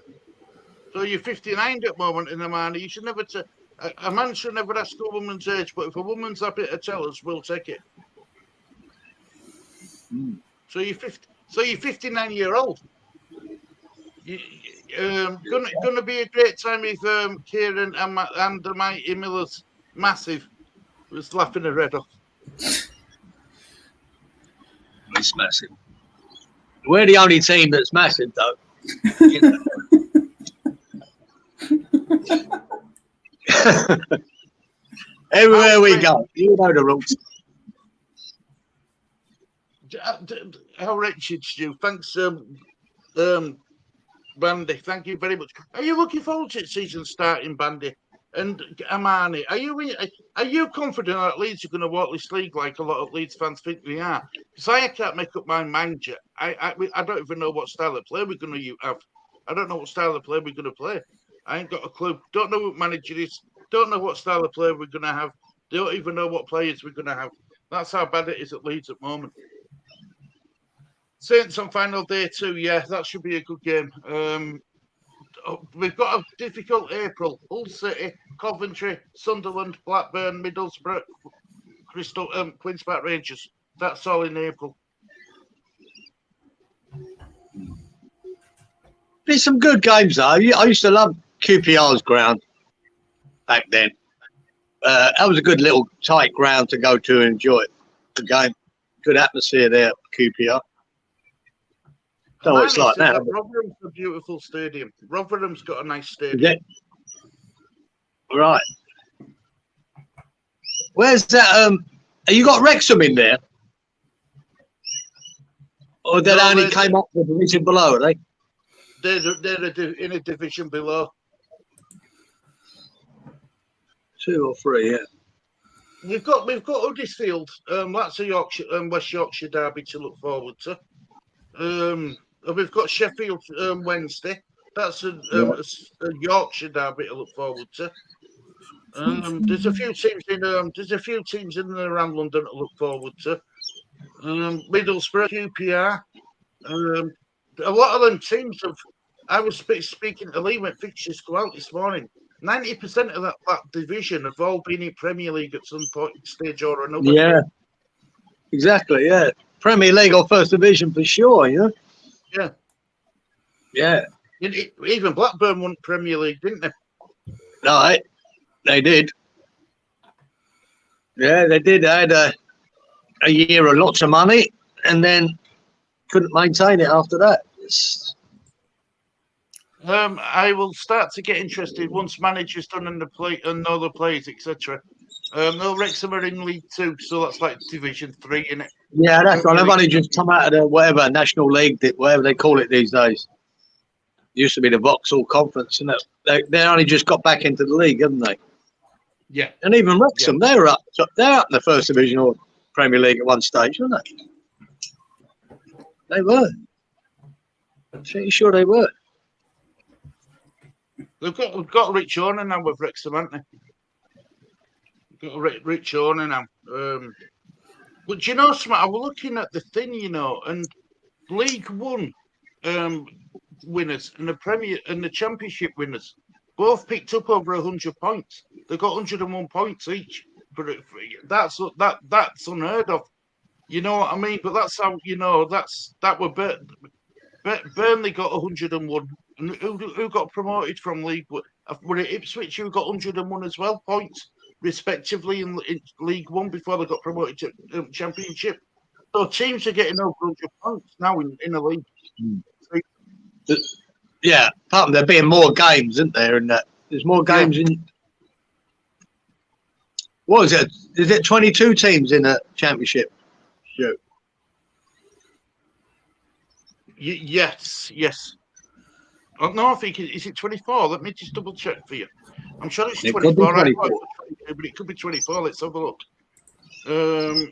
So you're 59 at the moment in Amani. You should never a man should never ask a woman's age, but if a woman's happy to tell us, we'll take it. So you're 59-year-old. Gonna be a great time with Kieran and the Mighty Millers. Massive. Was laughing her head off. It's massive. We're the only team that's massive, though. Everywhere we go, you know the rules. How wretched, Stu. Thanks, Bandy. Thank you very much. Are you looking forward to the season starting, Bandy? And Amani, are you confident that Leeds are going to walk this league like a lot of Leeds fans think they are? Because I can't make up my mind yet. I don't even know what style of play we're going to have. I don't know what style of play we're going to play. I ain't got a clue. Don't know who manager is. Don't know what style of play we're going to have. Don't even know what players we're going to have. That's how bad it is at Leeds at the moment. Saints on final day 2. Yeah, that should be a good game. We've got a difficult April. Hull City, Coventry, Sunderland, Blackburn, Middlesbrough, Queen's Park Rangers. That's all in April. There's some good games though. I used to love QPR's ground back then. That was a good little tight ground to go to and enjoy the game. Good atmosphere there at QPR. Don't know what it's like now. Rotherham's a beautiful stadium. Rotherham's got a nice stadium. Yeah. Right. Where's that? Have you got Wrexham in there? Or they only came up the division below, are they? They're in a division below. 2 or 3, yeah. We've got Huddersfield. That's a Yorkshire West Yorkshire derby to look forward to. And we've got Sheffield Wednesday. That's a Yorkshire derby to look forward to. There's a few teams in and around London to look forward to. Middlesbrough, QPR. A lot of them teams have. I was speaking to Lee when fixtures go out this morning. 90% of that division have all been in Premier League at some point, stage or another. Yeah, exactly. Yeah, Premier League or First Division for sure. You know. Yeah. Even Blackburn won Premier League, didn't they? No, they did. Yeah, they did. They had a year of lots of money, and then couldn't maintain it after that. I will start to get interested once managers done and know the players, etc. No, Wrexham are in League 2, so that's like Division 3, isn't it? Yeah, that's right. They've only just come out of the National League, whatever they call it these days. Used to be the Vauxhall Conference, and they only just got back into the league, haven't they? Yeah. And even Wrexham, they're up in the First Division or Premier League at one stage, weren't they? They were. I'm pretty sure they were. We've got Rich Owner now with Wrexham, haven't they? We've got Rich Owner now. But you know, I was looking at the thing, and League One winners and the Championship winners both picked up over 100 points. They got 101 points each. But that's unheard of. You know what I mean? But that's how that were Burnley got 101. And who got promoted from League One? Were it Ipswich who got 101 as well, points, respectively, in League One before they got promoted to Championship? So teams are getting over 100 points now in the league. Yeah, apart from there being more games, isn't there? And there's more games in. What is it? Is it 22 teams in a Championship? Sure. Yes. Oh, no, I think is it 24? Let me just double check for you. I'm sure it's 24. I thought it was 22, but it could be 24. Let's have a look. EFL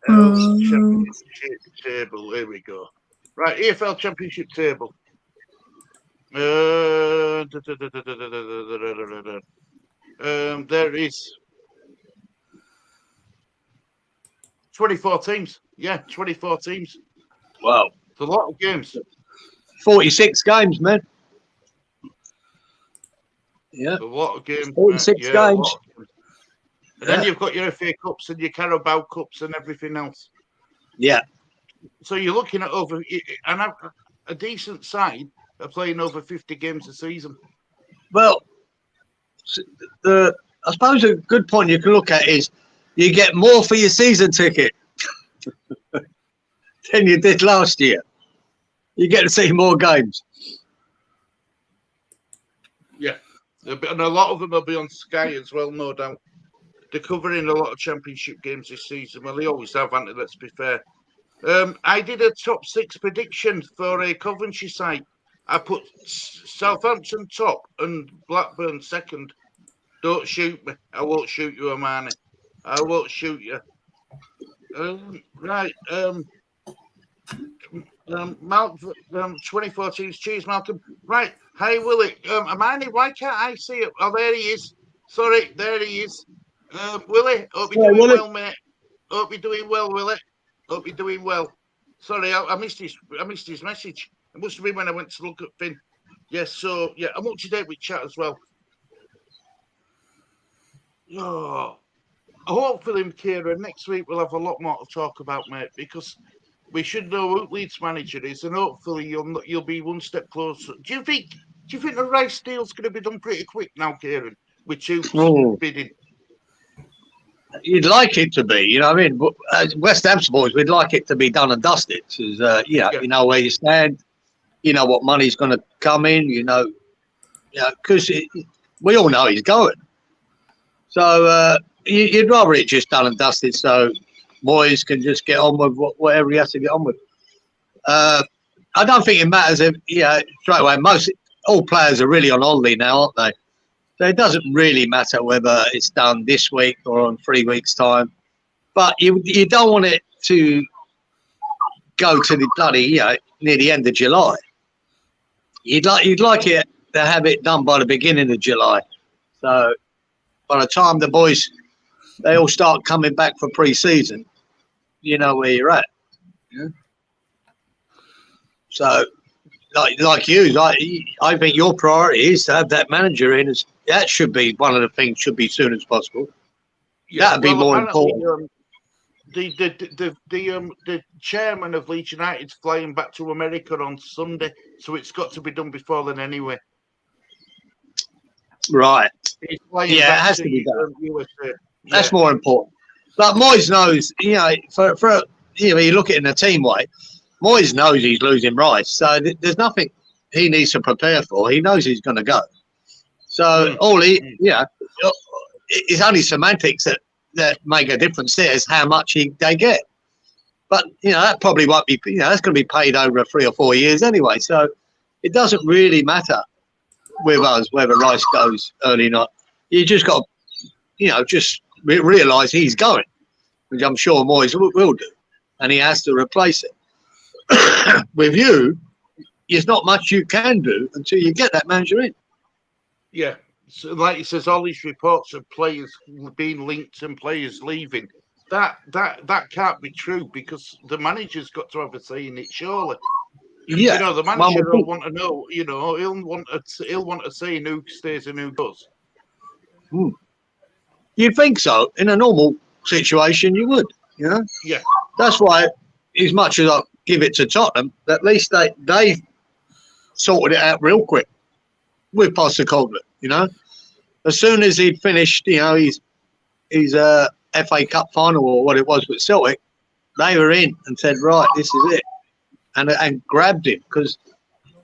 Championship table. Here we go. Right, EFL Championship table. There is 24 teams. Yeah, 24 teams. Wow. It's a lot of games. 46 games, man. Yeah. A lot of games. 46 games. And then you've got your FA Cups and your Carabao Cups and everything else. Yeah. So you're looking at a decent side are playing over 50 games a season. Well, I suppose a good point you can look at is you get more for your season ticket than you did last year. You get to see more games. Yeah. And a lot of them will be on Sky as well, no doubt. They're covering a lot of Championship games this season. Well, they always have, haven't they? Let's be fair. I did a top 6 prediction for a Coventry side. I put Southampton top and Blackburn second. Don't shoot me. I won't shoot you, Amani. I won't shoot you. Right. Malcolm, 2014's cheers, Malcolm. Right. Hey, Willie. Hermione, why can't I see it? Oh, there he is. Sorry, there he is. Willie, hope you're doing well, mate. Hope you're doing well, Willie. Hope you're doing well. Sorry, I missed his message. It must have been when I went to look at Finn. Yes, so yeah, I'm up to date with chat as well. Oh, hopefully, Kieran, next week we'll have a lot more to talk about, mate, because we should know who Leeds manager is, and hopefully you'll be one step closer. Do you think the Rice deal's going to be done pretty quick now, Kieran? With you bidding. You'd like it to be, you know what I mean? But as West Ham supporters, we'd like it to be done and dusted. Because, you know where you stand, you know what money's going to come in, because we all know he's going. So you'd rather it just done and dusted so Moyes can just get on with whatever he has to get on with. I don't think it matters if, straight away, all players are really on holiday now, aren't they? So it doesn't really matter whether it's done this week or in 3 weeks' time. But you don't want it to go to the bloody, near the end of July. You'd like it to have it done by the beginning of July. So by the time the boys, they all start coming back for pre-season, you know where you're at. Yeah. So, like you, I think your priority is to have that manager in. That should be one of the things. Should be as soon as possible. Yeah, that'd be more important. The chairman of Leeds United's flying back to America on Sunday, so it's got to be done before then anyway. Right. It has to be done. USA. That's more important. But Moyes knows, for you look at it in a team way, Moyes knows he's losing Rice, so there's nothing he needs to prepare for. He knows he's going to go. So it's only semantics that make a difference there is how much they get. But, that probably won't be, that's going to be paid over 3 or 4 years anyway. So it doesn't really matter with us whether Rice goes early or not. You just got to, just realise he's going, which I'm sure Moyes will do. And he has to replace it. With you, there's not much you can do until you get that manager in. Yeah. So like he says, all these reports of players being linked and players leaving, that can't be true because the manager's got to have a say in it, surely. Yeah. The manager will want to know, he'll want to say in who stays and who does. You'd think so. In a normal situation, you would, Yeah. That's why, as much as I give it to Tottenham, at least they sorted it out real quick with Postecoglou, As soon as he'd finished, his FA Cup final or what it was with Celtic, they were in and said, right, this is it. And grabbed him because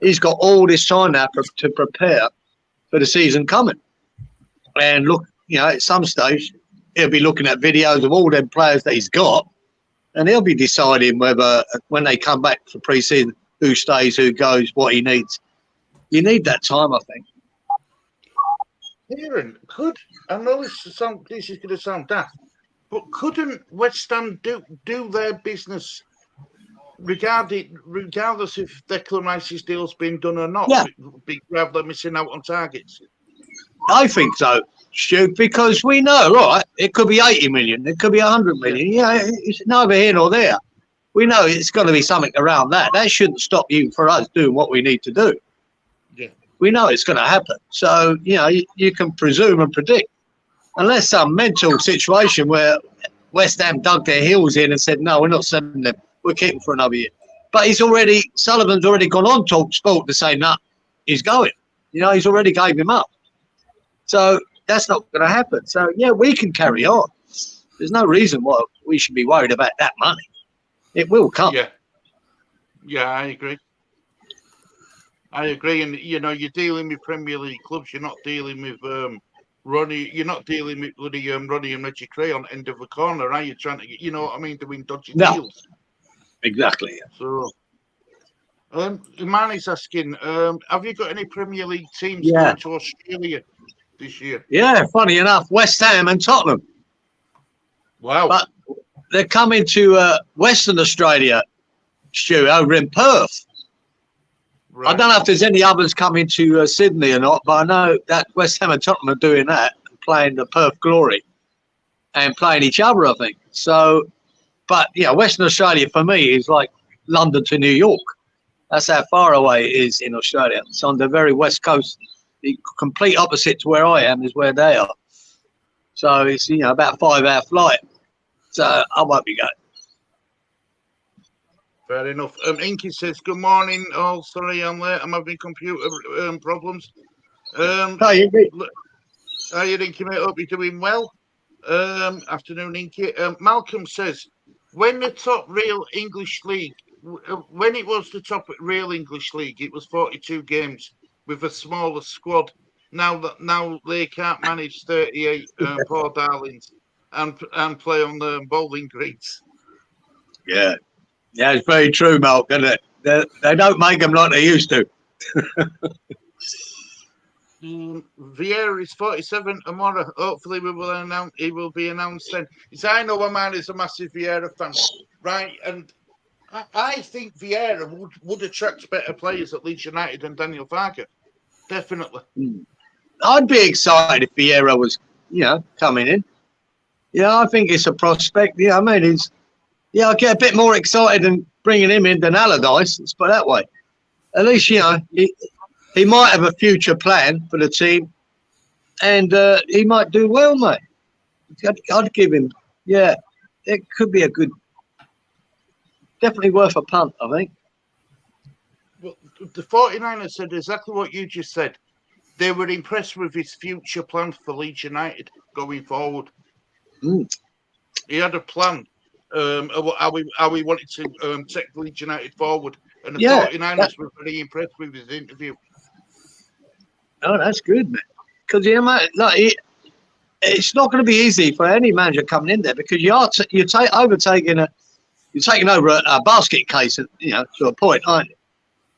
he's got all this time now to prepare for the season coming. And look, at some stage, he'll be looking at videos of all them players that he's got, and he'll be deciding whether, when they come back for pre-season, who stays, who goes, what he needs. You need that time, I think. Kieran, I know this is going to sound daft, but couldn't West Ham do their business regardless if Declan Rice's deal's been done or not? Yeah. Rather than missing out on targets. I think so, Stu, because we know, right, it could be 80 million, it could be 100 million. It's neither here nor there. We know it's got to be something around that. That shouldn't stop for us doing what we need to do. Yeah. We know it's going to happen. So, you can presume and predict. Unless some mental situation where West Ham dug their heels in and said, no, we're not selling them. We're keeping for another year. But Sullivan's already gone on Talk Sport to say, no, he's going. He's already gave him up. So that's not going to happen. So, we can carry on. There's no reason why we should be worried about that money. It will come. Yeah. Yeah, I agree. And, you're dealing with Premier League clubs. You're not dealing with Ronnie. You're not dealing with bloody Ronnie and Reggie Cray on the end of the corner, are you? Trying to, doing dodgy deals. Exactly. Yeah. So, Imani's asking, have you got any Premier League teams going to Australia this year? Yeah, funny enough, West Ham and Tottenham. Wow. But they're coming to Western Australia Stu, over in Perth. Right. I don't know if there's any others coming to Sydney or not, but I know that West Ham and Tottenham are doing that and playing the Perth Glory and playing each other, I think. So, but yeah, Western Australia for me is like London to New York. That's how far away it is in Australia. It's on the very west coast. The complete opposite to where I am is where they are. So it's, you know, about a 5-hour flight. So I won't be going. Fair enough. Inky says, good morning. Oh, sorry, I'm late. I'm having computer problems. How you doing? How you Inky, mate? Hope you're doing well. Afternoon, Inky. Malcolm says, when the top real English league, when it was the top real English league, it was 42 games with a smaller squad. Now they can't manage 38 poor darlings and play on the bowling greens. Yeah. Yeah, it's very true, Malk, isn't it? They don't make them like they used to. Vieira is 47 tomorrow. Hopefully he will be announced then. I know a man is a massive Vieira fan, right? And I think Vieira would attract better players at Leeds United than Daniel Farke. Definitely. I'd be excited if Vieira was, coming in. Yeah, I think it's a prospect. Yeah, I mean, I get a bit more excited than bringing him in than Allardyce. Let's put it that way. At least, he might have a future plan for the team, and he might do well, mate. I'd give him. Yeah, it could be definitely worth a punt, I think. Well, the 49ers said exactly what you just said. They were impressed with his future plan for Leeds United going forward. He had a plan. How we wanted to take Leeds United forward, and the 49ers were very impressed with his interview. Oh, that's good, man. Because it's not going to be easy for any manager coming in there, because you're taking over a basket case, to a point, aren't you?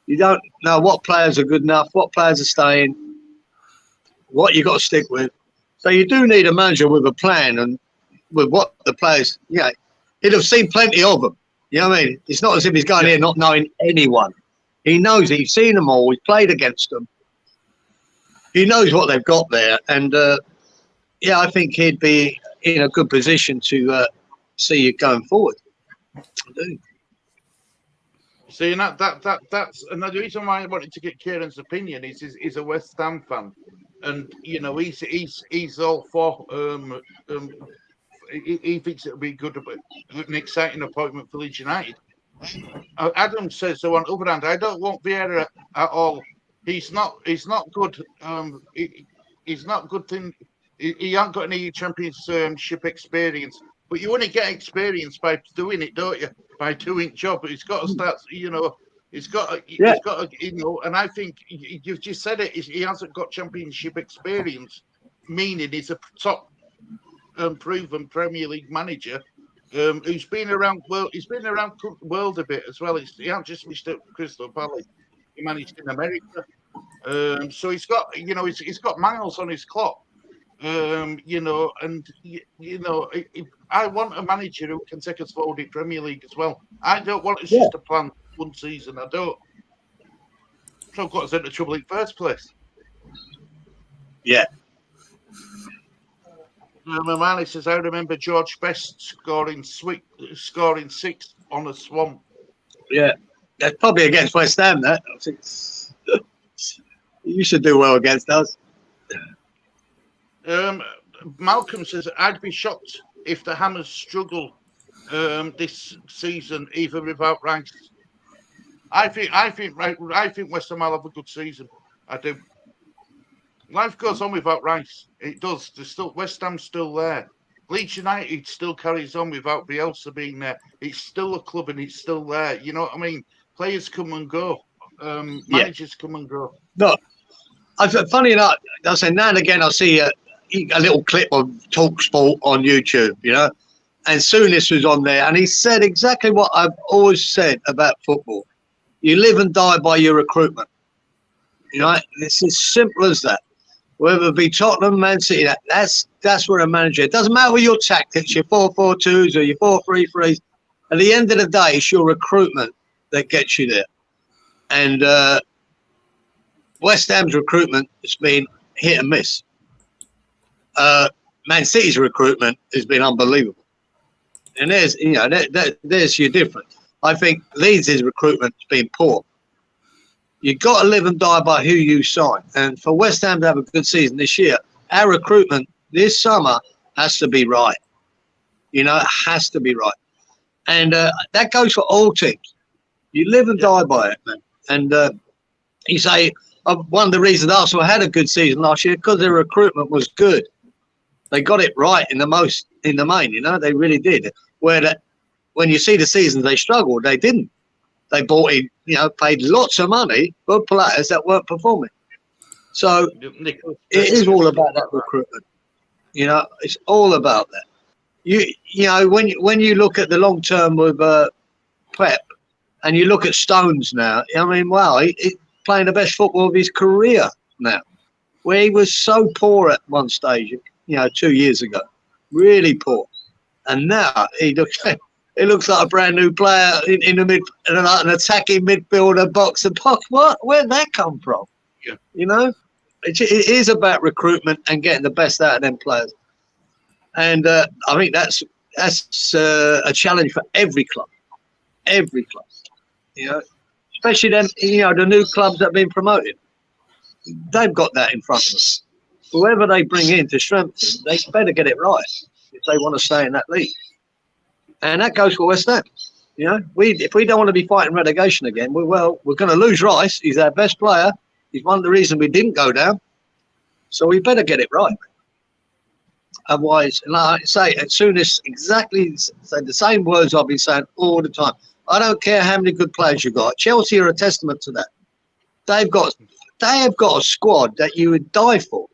You don't know what players are good enough, what players are staying, what you got to stick with. So you do need a manager with a plan and with what the players. He'd have seen plenty of them. You know what I mean? It's not as if he's going here not knowing anyone. He knows, he's seen them all. He's played against them. He knows what they've got there. And, I think he'd be in a good position to see you going forward. I do. See, that's another reason why I wanted to get Kieran's opinion. He's a West Ham fan. And, he's all for... He thinks it'll be an exciting appointment for Leeds United. Adam says, so on the other hand, I don't want Vieira at all. He's not good. He's not good thing. He hasn't got any championship experience. But you only get experience by doing it, don't you? By doing job. He's got to start. He's got to. And I think you've just said it. He hasn't got championship experience, meaning he's a top. Proven Premier League manager who's been around the world a bit as well. He hasn't just finished at Crystal Palace. He managed in America, so he's got he's got miles on his clock. I want a manager who can take us forward in Premier League as well. I don't want us just to plan one season. I don't. So got us into trouble in first place. Yeah. Mamani says, I remember George Best scoring 6 on a swamp. Yeah, that's probably against West Ham, that. I think you should do well against us. Malcolm says, I'd be shocked if the Hammers struggle this season, even without Rice. I think West Ham will have a good season. I do. Life goes on without Rice. It does. There's still West Ham's still there. Leeds United still carries on without Bielsa being there. It's still a club and it's still there. You know what I mean? Players come and go. Managers come and go. No, funny enough, I say now and again I see a little clip of TalkSport on YouTube, and Souness was on there, and he said exactly what I've always said about football. You live and die by your recruitment. It's as simple as that. Whether it be Tottenham, Man City, that's where a manager. It doesn't matter what your tactics, your 4-4-2s or your 4-3-3s. At the end of the day, it's your recruitment that gets you there. And West Ham's recruitment has been hit and miss. Man City's recruitment has been unbelievable. And there's your difference. I think Leeds' recruitment has been poor. You've got to live and die by who you sign. And for West Ham to have a good season this year, our recruitment this summer has to be right. It has to be right. And that goes for all teams. You live and die by it, man. And you say one of the reasons Arsenal had a good season last year because their recruitment was good. They got it right in the main. They really did. When you see the seasons they struggled, they didn't. They bought in, paid lots of money for players that weren't performing. So it is all about that recruitment. It's all about that. When you look at the long term with Pep, and you look at Stones now, wow, he's playing the best football of his career now, where he was so poor at one stage, 2 years ago, really poor, and now he looks like a brand new player in the mid, an attacking midfielder, box and pocket. Where'd that come from? Yeah. It is about recruitment and getting the best out of them players, and I think that's a challenge for every club, especially them, the new clubs that have been promoted. They've got that in front of them. Whoever they bring in to strengthen, they better get it right if they want to stay in that league. And that goes for West Ham. If we don't want to be fighting relegation again, we're going to lose Rice. He's our best player. He's one of the reasons we didn't go down. So we better get it right. Otherwise, like I say, as soon as exactly say the same words I've been saying all the time. I don't care how many good players you've got. Chelsea are a testament to that. They have got a squad that you would die for.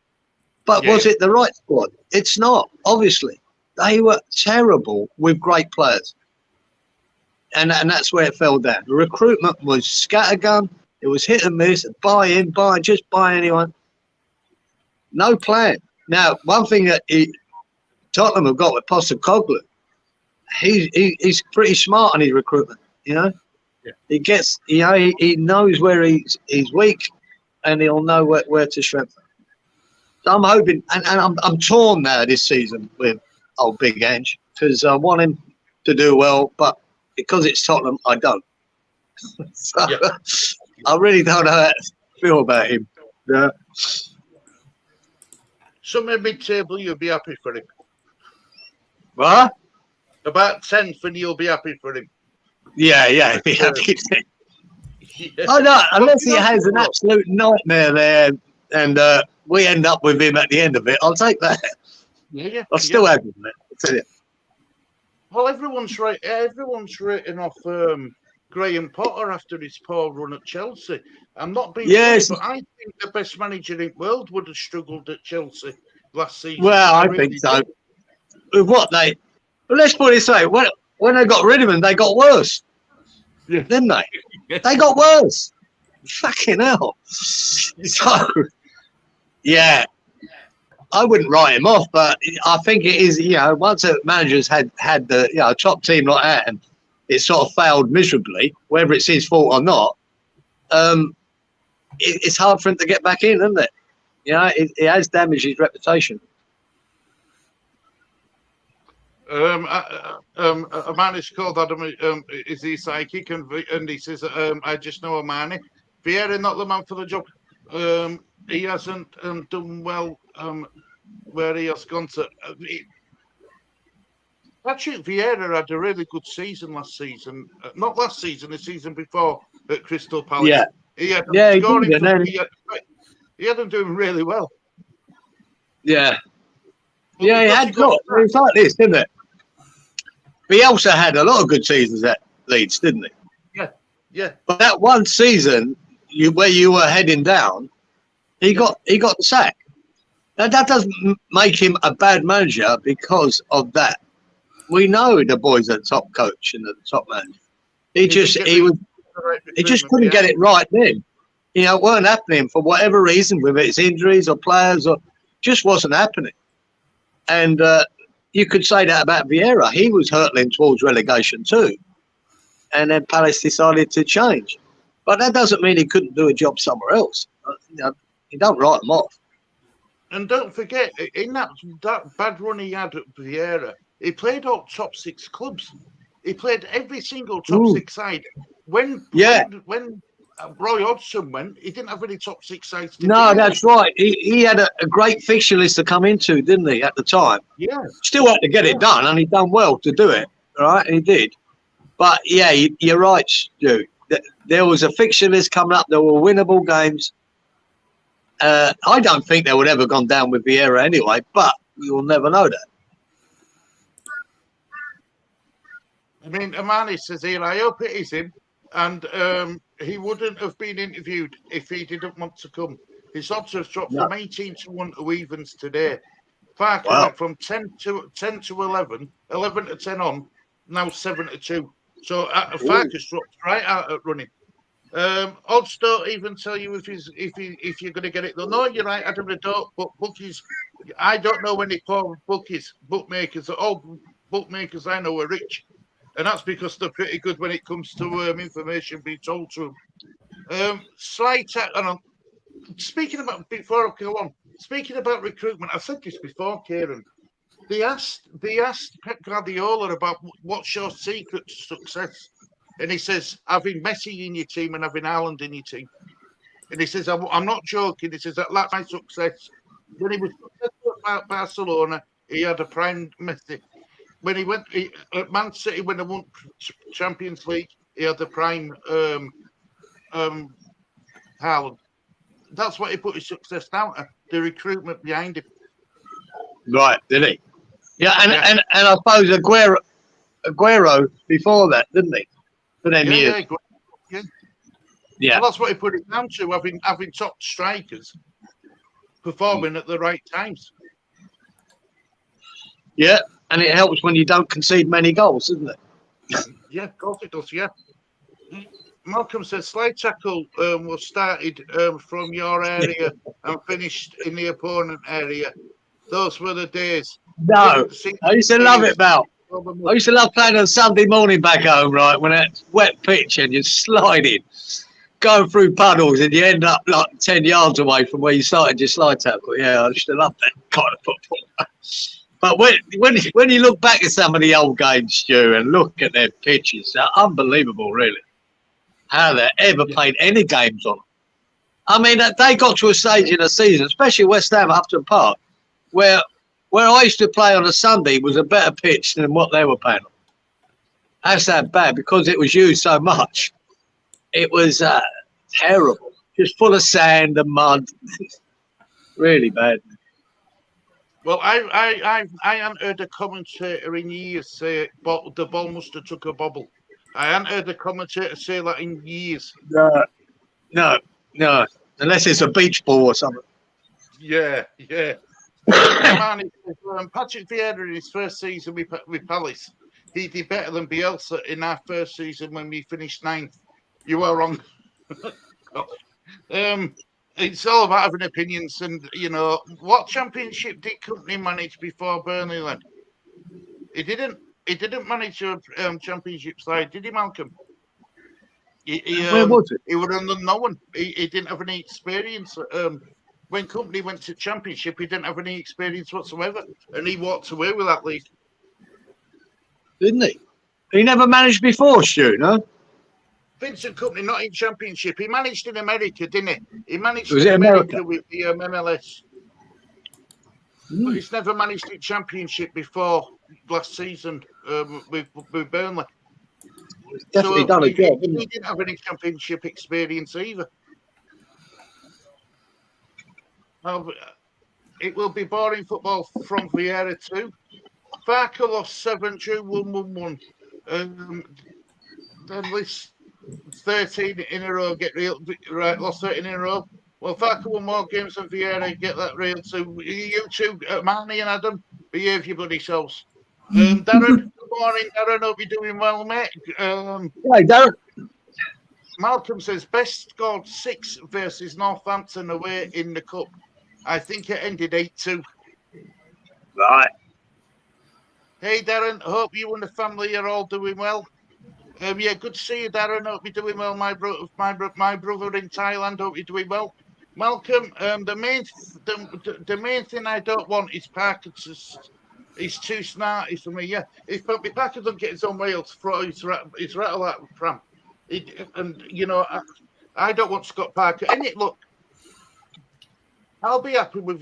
But was it the right squad? It's not, obviously. They were terrible with great players. And that's where it fell down. The recruitment was scattergun. It was hit and miss. Buy anyone. No plan. Now, one thing that Tottenham have got with Postecoglou, he's pretty smart on his recruitment, He gets, he knows where he's weak and he'll know where to strengthen. So I'm hoping, and I'm torn now this season with old Big Ange because I want him to do well, but because it's Tottenham, I don't. So I really don't know how to feel about him. Yeah. Somewhere mid-table, you'll be happy for him. What? About 10th, and you'll be happy for him. Yeah, be happy. Oh no, unless he has an absolute nightmare there, and we end up with him at the end of it. I'll take that. Yeah. I'll still have him there. I'll tell you. Well, everyone's written off Graham Potter after his poor run at Chelsea. I'm not being funny, but I think the best manager in the world would have struggled at Chelsea last season. Well, I think so. With what well, let's put it this way: when they got rid of him, they got worse, didn't they? They got worse. Fucking hell. So, yeah, I wouldn't write him off, but I think it is, once a manager's had the top team like that and it sort of failed miserably, whether it's his fault or not, it's hard for him to get back in, isn't it? It has damaged his reputation. A man is called Adam. Is he psychic? And he says, I just know Amani. Vieira not the man for the job. He hasn't done well where he has gone to. Patrick Vieira had a really good season last season. Not last season, the season before at Crystal Palace. Yeah. He had them doing really well. Yeah. Yeah, he had got. It's like this, didn't it? But he also had a lot of good seasons at Leeds, didn't he? Yeah. But that one season, where you were heading down, he got the sack. Now that doesn't make him a bad manager because of that. We know the boy's a top coach and the top manager. He just couldn't get it right then. It weren't happening for whatever reason, whether it's injuries or players, or just wasn't happening. And you could say that about Vieira. He was hurtling towards relegation too. and then Palace decided to change. But that doesn't mean he couldn't do a job somewhere else. You know, you don't write him off. And don't forget, in that bad run he had at Vieira, he played all top 6 clubs. He played every single top 6 side. When Roy Hodgson went, he didn't have any top 6 sides. No, that's right. He had a great fixture list to come into, didn't he, at the time? Yeah. Still had to get it done, and he done well to do it. Right, he did. But yeah, you're right, Stu. There was a fixture list coming up. There were winnable games. I don't think they would ever gone down with Vieira anyway, but we will never know that. I mean, Amani says here, I hope it is him, and he wouldn't have been interviewed if he didn't want to come. His odds have dropped from 18 to 1 to evens today. Farker went from 10 to 11, 11 to 10 on, now 7 to 2. So Farker's dropped right out at running. Odds don't even tell you if you're going to get it. No, you're right, Adam. They don't. But bookies, I don't know when they call bookmakers. All bookmakers I know are rich, and that's because they're pretty good when it comes to information being told to them. Speaking about before I go on, speaking about recruitment, I've said this before, Kieran. They asked Pep Guardiola about what's your secret to success. And he says, having Messi in your team and having Haaland in your team. And he says, I'm not joking. He says, that's my success. When he was successful at Barcelona, he had a prime Messi. When he went at Man City, when they won Champions League, he had the prime Haaland. That's what he put his success down to, the recruitment behind him. Right, did he? Yeah, and I suppose Aguero before that, didn't he? For them years. Yeah. Well, that's what he put it down to, having top strikers performing at the right times. Yeah, and it helps when you don't concede many goals, doesn't it? Yeah, of course it does, yeah. Malcolm says, slide tackle was started from your area and finished in the opponent area. Those were the days. No, I used to love it, Val. I used to love playing on Sunday morning back home, right, when it's wet pitch and you're sliding, going through puddles and you end up like 10 yards away from where you started your slide tackle. Yeah, I used to love that kind of football. But when you look back at some of the old games, Stu, and look at their pitches, they're unbelievable, really, how they ever played any games on them. I mean, they got to a stage in the season, especially West Ham, Upton Park, where I used to play on a Sunday was a better pitch than what they were playing on. That's that bad because it was used so much. It was terrible, just full of sand and mud. Really bad. Well, I hadn't heard a commentator in years say the ball must have took a bobble. I hadn't heard a commentator say that in years. No, unless it's a beach ball or something. Yeah. Patrick Vieira in his first season with Palace, he did better than Bielsa in our first season when we finished 9th. You are wrong. It's all about having opinions, and what championship did Company manage before Burnley? Then he didn't. He didn't manage a championship side, did he, Malcolm? Where was it? He was unknown. He didn't have any experience. When Company went to Championship, he didn't have any experience whatsoever, and he walked away with that league. Didn't he? He never managed before, Stu, no? Vincent Company, not in Championship. He managed in America, didn't he? He managed Was in it America America? with the MLS. But he's never managed in Championship before last season with Burnley. He's definitely done a job. He didn't have any Championship experience either. It will be boring football from Vieira too. Farker lost 7-2, 1-1-1. Then list 13 in a row, get real right, lost 13 in a row. Well, Farker won more games than Vieira, get that real too. You two, Manny and Adam, behave your bloody selves. Darren, good morning, Darren. Hope you're doing well, mate. Hey, Darren. Malcolm says best scored 6 versus Northampton away in the cup. I think it ended 8-2. Right. Hey, Darren. Hope you and the family are all doing well. Yeah, good to see you, Darren. Hope you're doing well, my brother in Thailand. Hope you're doing well. Malcolm, the main thing I don't want is Parker to. He's too snarty for me. Yeah, if Parker doesn't get his own way, he'll throw his rattle out of the pram. And you know, I don't want Scott Parker. And look, I'll be happy with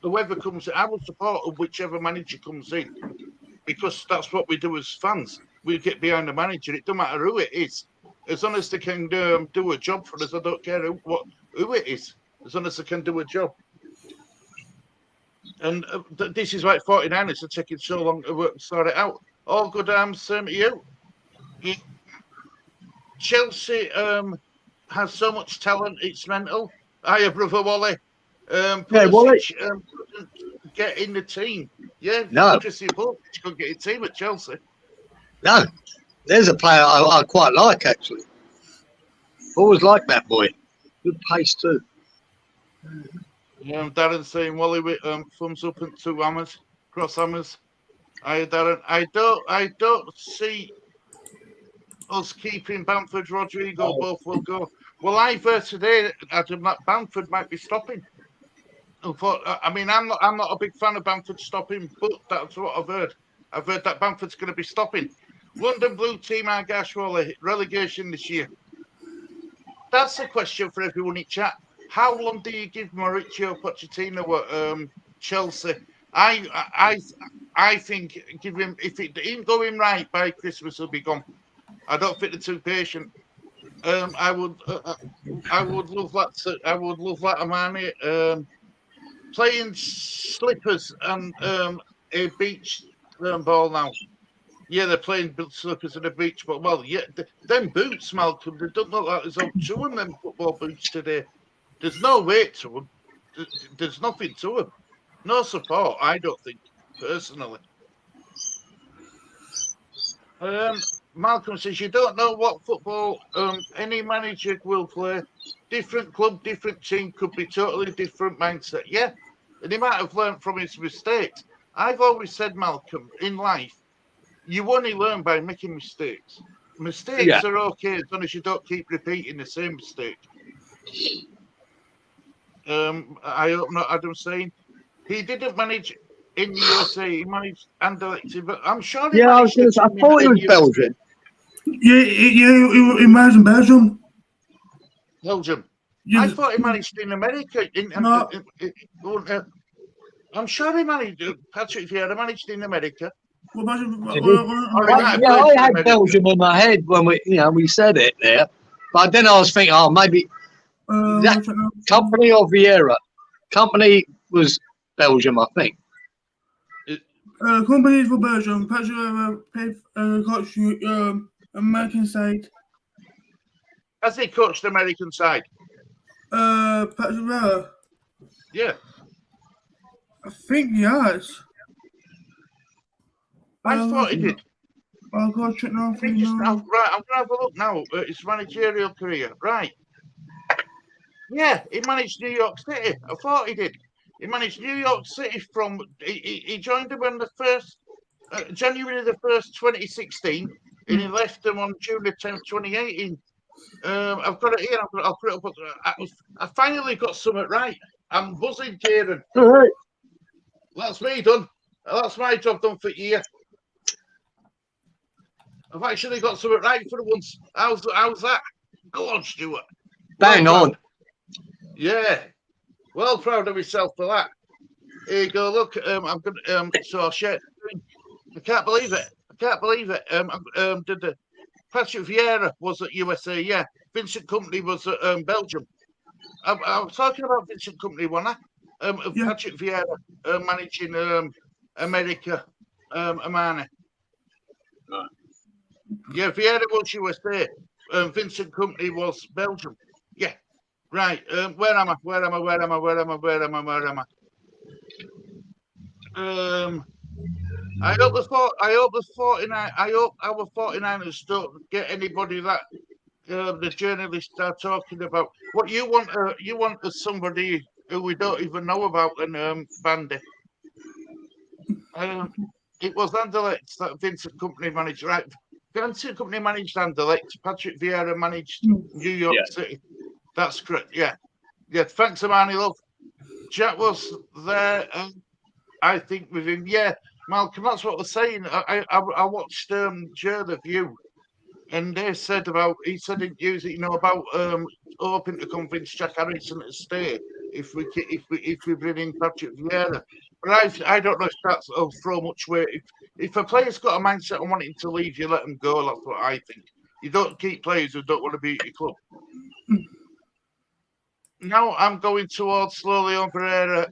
whoever comes in. I will support whichever manager comes in, because that's what we do as fans. We get behind the manager. It don't matter who it is, as long as they can do a job for us. I don't care who it is, as long as they can do a job. And this is why 49ers are taking so long to sort it out. All good arms, same to you. Chelsea has so much talent, it's mental. Hiya, brother Wally. Wally. Get in the team. Yeah, No. Christian Pulisic could get a team at Chelsea. No, there's a player I quite like, actually. Always like that boy. Good pace too. Darren saying Wally with thumbs up and 2 hammers, cross hammers. Darren, I don't see us keeping Bamford, Rodrigo, both will go. Well, I've heard today, Adam, that Bamford might be stopping. I mean, I'm not a big fan of Bamford stopping, but that's what I've heard. I've heard that Bamford's going to be stopping. London Blue Team, Argash Wally, relegation this year. That's a question for everyone in chat. How long do you give Mauricio Pochettino at Chelsea? I think give him, if it ain't going right by Christmas, he'll be gone. I don't think they're too patient. I would love that. I would love that, Amani. Playing slippers and a beach ball now. Yeah, they're playing slippers and a beach ball. Well, yeah, them boots, Malcolm, they don't look like there's two of them football boots today. There's no weight to them. There's nothing to them. No support, I don't think, personally. Malcolm says, you don't know what football any manager will play. Different club, different team, could be totally different mindset. Yeah, and he might have learned from his mistakes. I've always said, Malcolm, in life, you only learn by making mistakes. Mistakes are okay as long as you don't keep repeating the same mistake. I hope not. Adam saying he didn't manage in the USA. He managed Anderlecht, but I'm sure. I thought he was Belgian. Yeah, he managed in Belgium. Belgium. Yeah. I thought he managed in America. I'm sure he managed. Patrick Vieira managed in America. I had Belgium in my head when we said it there, but then I was thinking, maybe that company or Vieira. Company was Belgium, I think. Company for Belgium. Patrick Vieira played coach American side. Has he coached the American side? Patrick Vieira. Yeah. I think he has. I thought he did. I'll go check now. Right, I'm going to have a look now at his managerial career. Right. Yeah, he managed New York City. I thought he did. He managed New York City from... He joined them on the 1st... January the 1st, 2016, and he left them on June the 10th, 2018. I've got it here. I'll put it up. I finally got something right. I'm buzzing, Kieran. All right. That's me done. That's my job done for a year. I've actually got something right for once. How's that? Go on, Stuart. Bang on. Yeah. Well proud of myself for that. Here you go. Look, I'm gonna so I'll share. I can't believe it. Patrick Vieira was at USA, yeah. Vincent Kompany was at Belgium. I was talking about Vincent Kompany, wasn't I? Patrick Vieira managing America, Amani. Right. Yeah, Vieira was USA. Vincent Kompany was Belgium. Yeah. Right. Where am I? I hope our 49ers don't get anybody that the journalists are talking about. What you want is somebody who we don't even know about in Bandy. It was Anderlecht that Vincent Kompany managed, right? Granson Company managed Anderlecht. Patrick Vieira managed New York City. That's correct. Yeah. Yeah. Thanks, Amani, love. Jack was there, I think, with him. Yeah, Malcolm, that's what I was saying. I watched Joe the View, and he said in news, about hoping to convince Jack Harrison to stay if we bring in Patrick Vieira. But I don't know if that's throw much weight. If a player's got a mindset on wanting to leave, you let them go. That's what I think. You don't keep players who don't want to be at your club. Now I'm going towards slowly on Pereira.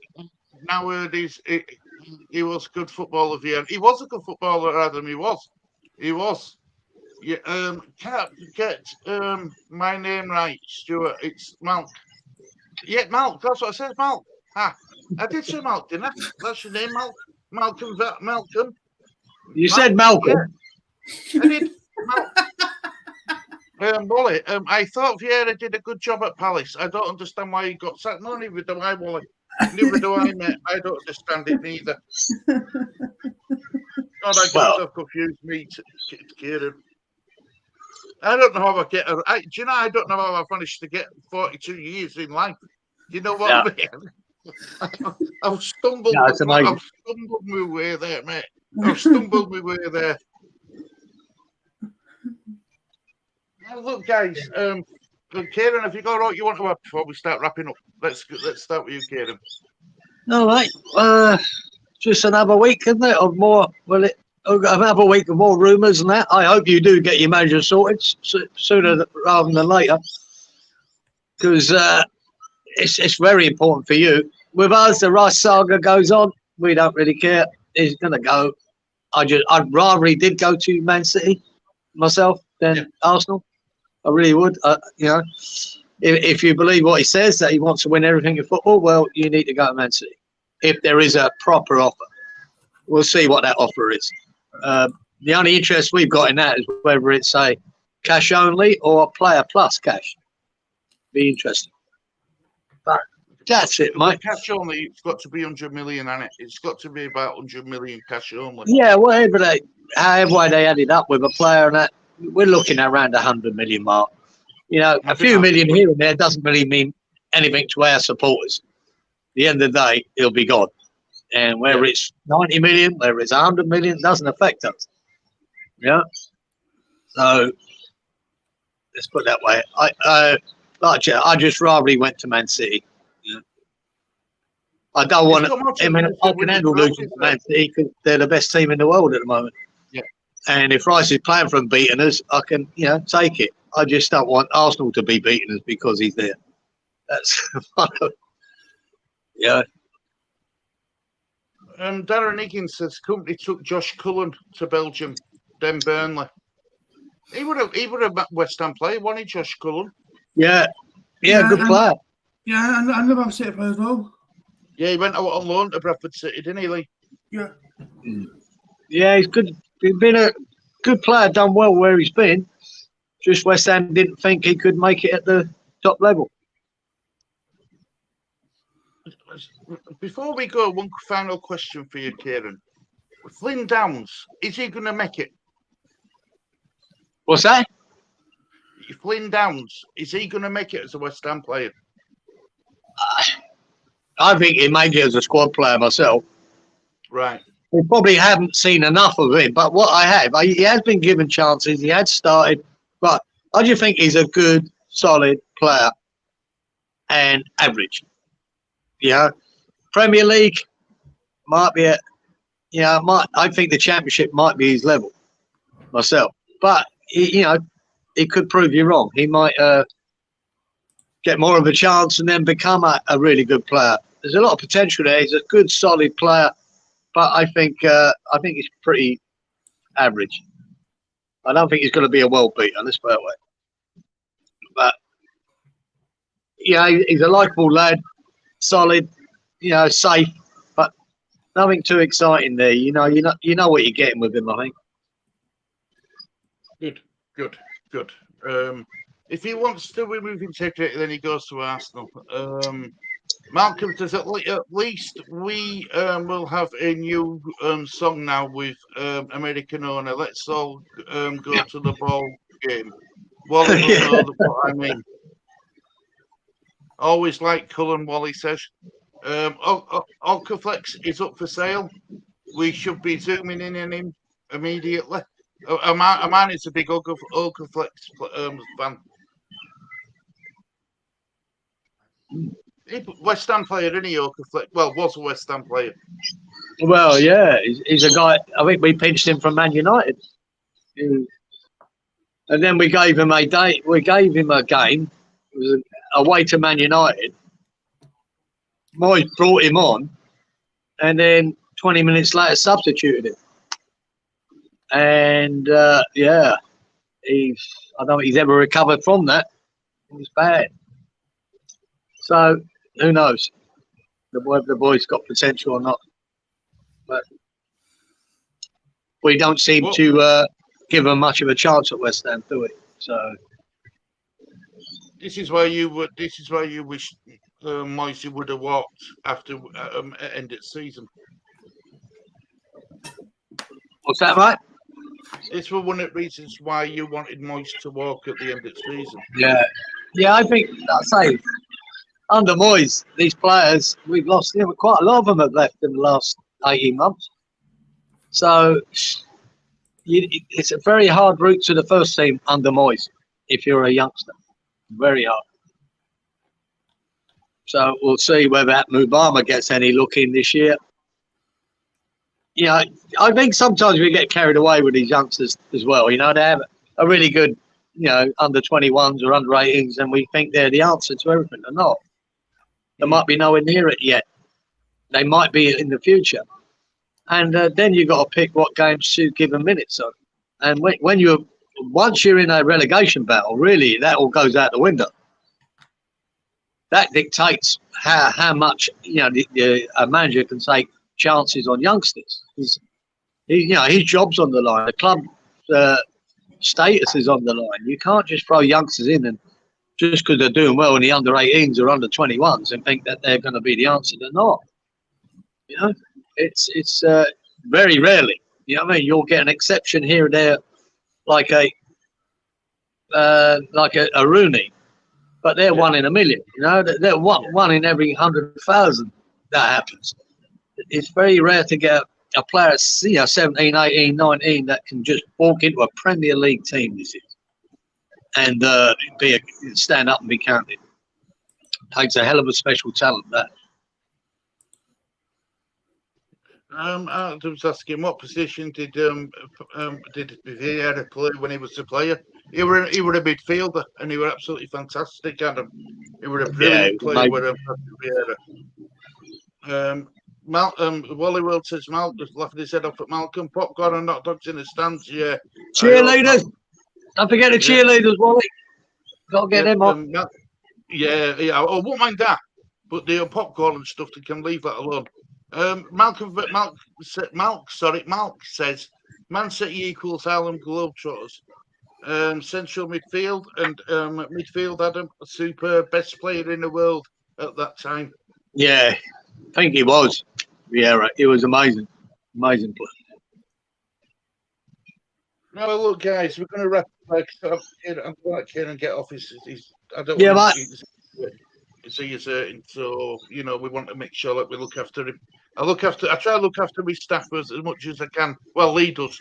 Nowadays, he was a good footballer. He was a good footballer, Adam. He was. Yeah. Can't get my name right, Stuart. It's Malk. Yeah, Malk. That's what I said, Malk. I did say Malk, didn't I? That's your name, Malk. Malcolm. You said Malcolm. Yeah, I did. Malk. Wally, I thought Vieira did a good job at Palace. I don't understand why he got sacked. No, neither do I, Wally. Neither do I, mate. I don't understand it neither. God, I got so confused, me, Kieran. I don't know how I get. Do you know? I don't know how I managed to get 42 years in life. You know what I mean? I've stumbled. Yeah, it's amazing. I've stumbled my way there, mate. I've stumbled my way there. Now, look, guys. Kieran, have you got what you want to add before we start wrapping up? Let's start with you, Kieran. All right. Just another week, isn't it? Of more. Well, another week of more rumours and that. I hope you do get your manager sorted sooner rather than later, because it's very important for you. With us, the Rice saga goes on. We don't really care. He's going to go. I'd rather he did go to Man City myself than Arsenal. I really would. If you believe what he says, that he wants to win everything in football, well, you need to go to Man City. If there is a proper offer, we'll see what that offer is. The only interest we've got in that is whether it's a cash only or player plus cash. Be interesting. But that's it, mate. Cash only, it's got to be 100 million, hasn't it? It's got to be about 100 million cash only. Yeah, however they added up with a player and that, we're looking at around 100 million mark. A few million here and there doesn't really mean anything to our supporters. At the end of the day, he'll be gone. And whether it's 90 million, whether it's 100 million, doesn't affect us. Yeah. So let's put it that way. I just rather he went to Man City. Yeah. I don't want to. I mean, I can handle losing to Man City because they're the best team in the world at the moment. Yeah. And if Rice is playing for them beating us, I can, take it. I just don't want Arsenal to be beating us because he's there. That's yeah. Darren Higgins says company took Josh Cullen to Belgium, then Burnley. He would have West Ham player, wasn't he, Josh Cullen? Yeah, good player. Yeah, and I love City player as well. Yeah, he went out on loan to Bradford City, didn't he, Lee? Yeah. Yeah, he's good. He's been a good player, done well where he's been. Just West Ham didn't think he could make it at the top level. Before we go, one final question for you, Kieran. Flynn Downs, is he going to make it? What's that? Flynn Downs, is he going to make it as a West Ham player? I think he made it as a squad player myself. Right. We probably haven't seen enough of him, but what he has been given chances. He had started, but I just think he's a good, solid player and average. Premier League might be I think the Championship might be his level myself, but he could prove you wrong. He might get more of a chance and then become a really good player. There's a lot of potential there. He's a good, solid player, but I think he's pretty average. I don't think he's going to be a world beater. Let's put it that way. But he's a likeable lad, solid, safe, but nothing too exciting there. You know what you're getting with him, I think. Good. If he wants to remove integrity, then he goes to Arsenal. Malcolm says at least we will have a new song now with American Owner. Let's all go to the ball game. Wally will know what I mean. Always like Cullen, Wally says. Okaflex is up for sale. We should be zooming in on him immediately. Aman is a big Okaflex fan. West Ham player, isn't he, Okaflex? Well, was a West Ham player. Well, yeah, he's a guy. I think we pinched him from Man United, and then we gave him a day. We gave him a game. It was away to Man United. Moyes brought him on, and then 20 minutes later substituted him. And yeah, I don't think he's ever recovered from that. It was bad. So who knows? The boy's got potential or not, but we don't seem to give him much of a chance at West Ham, do we? So this is why you wish Moisey would have walked after end of season. What's that, right? It's for one of the reasons why you wanted Moyes to walk at the end of the season. Yeah. I think I say under Moyes, these players we've lost. Quite a lot of them have left in the last 18 months. So it's a very hard route to the first team under Moyes if you're a youngster. Very hard. So we'll see whether that Mubama gets any look in this year. I think sometimes we get carried away with these youngsters as well. They have a really good, under 21s or under 18s, and we think they're the answer to everything. They're not. They might be nowhere near it yet. They might be in the future. And then you've got to pick what games to give them minutes on. And once you're in a relegation battle, really, that all goes out the window. That dictates how much a manager can take chances on youngsters. His job's on the line. The club status is on the line. You can't just throw youngsters in and just because they're doing well in the under 18s or under 21s and think that they're going to be the answer. They're not. It's very rarely. You'll get an exception here and there, like a Rooney, but they're one in a million. They're one in every 100,000 that happens. It's very rare to get a player, 17, 18, 19 that can just walk into a Premier League team this year and stand up and be counted. Takes a hell of a special talent, that. I was asking what position did Vieira play when he was a player? He were a midfielder and he were absolutely fantastic, Adam. He were a brilliant player with Vieira. Wally World says Malcolm just laughing his head off at Malcolm. Popcorn and hot dogs in the stands, yeah. Cheerleaders. Don't forget the cheerleaders, Wally. Got to get them on. Yeah. I won't mind that. But the popcorn and stuff, they can leave that alone. Malk says Man City equals Harlem Globetrotters. Central midfield and midfield, Adam, a superb, best player in the world at that time. Yeah, I think he was. Yeah, it was amazing. Amazing play. No, look, guys, we're going to wrap up. I'm going to let get off. I don't want to see you certain. So, we want to make sure that we look after him. I try to look after my staff as much as I can. Well, Lee does.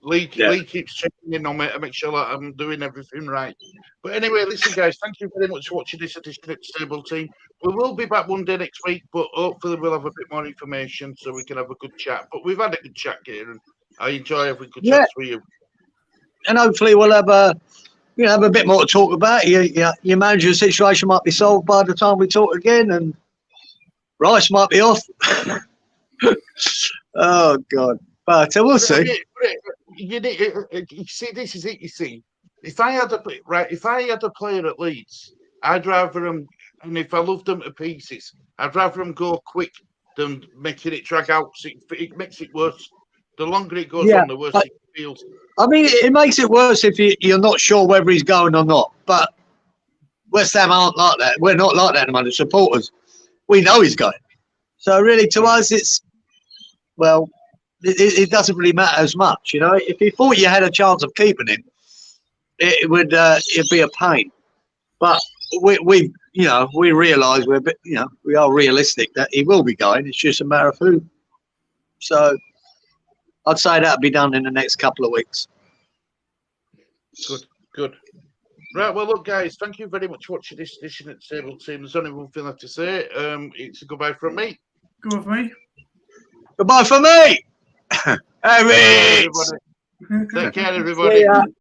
Lee keeps checking in on me to make sure that I'm doing everything right. But anyway, listen, guys, thank you very much for watching this edition of the Stable Team. We will be back Monday next week, but hopefully we'll have a bit more information so we can have a good chat. But we've had a good chat here, and I enjoy having good chats with you. And hopefully we'll have a bit more to talk about. Your manager's situation might be solved by the time we talk again, and Rice might be off. Oh God! But we'll see. You see, this is it. You see, if I had a player at Leeds, I'd rather him. And if I loved them to pieces, I'd rather him go quick than making it drag out. So it makes it worse. The longer it goes on, the worse it feels. I mean, it makes it worse if you're not sure whether he's going or not. But West Ham aren't like that. We're not like that among the supporters. we know he's going. So really, to us, it's well, it doesn't really matter as much, you know. If you thought you had a chance of keeping him, it'd be a pain. But we you know, we realise we're a bit, you know, we are realistic that he will be going. It's just a matter of who. So I'd say that'll be done in the next couple of weeks. Good. Right, well, look, guys, thank you very much for watching this edition of Table Team. There's only one thing left to say. It's a goodbye from me. Go with me. Goodbye for me. Take care, everybody.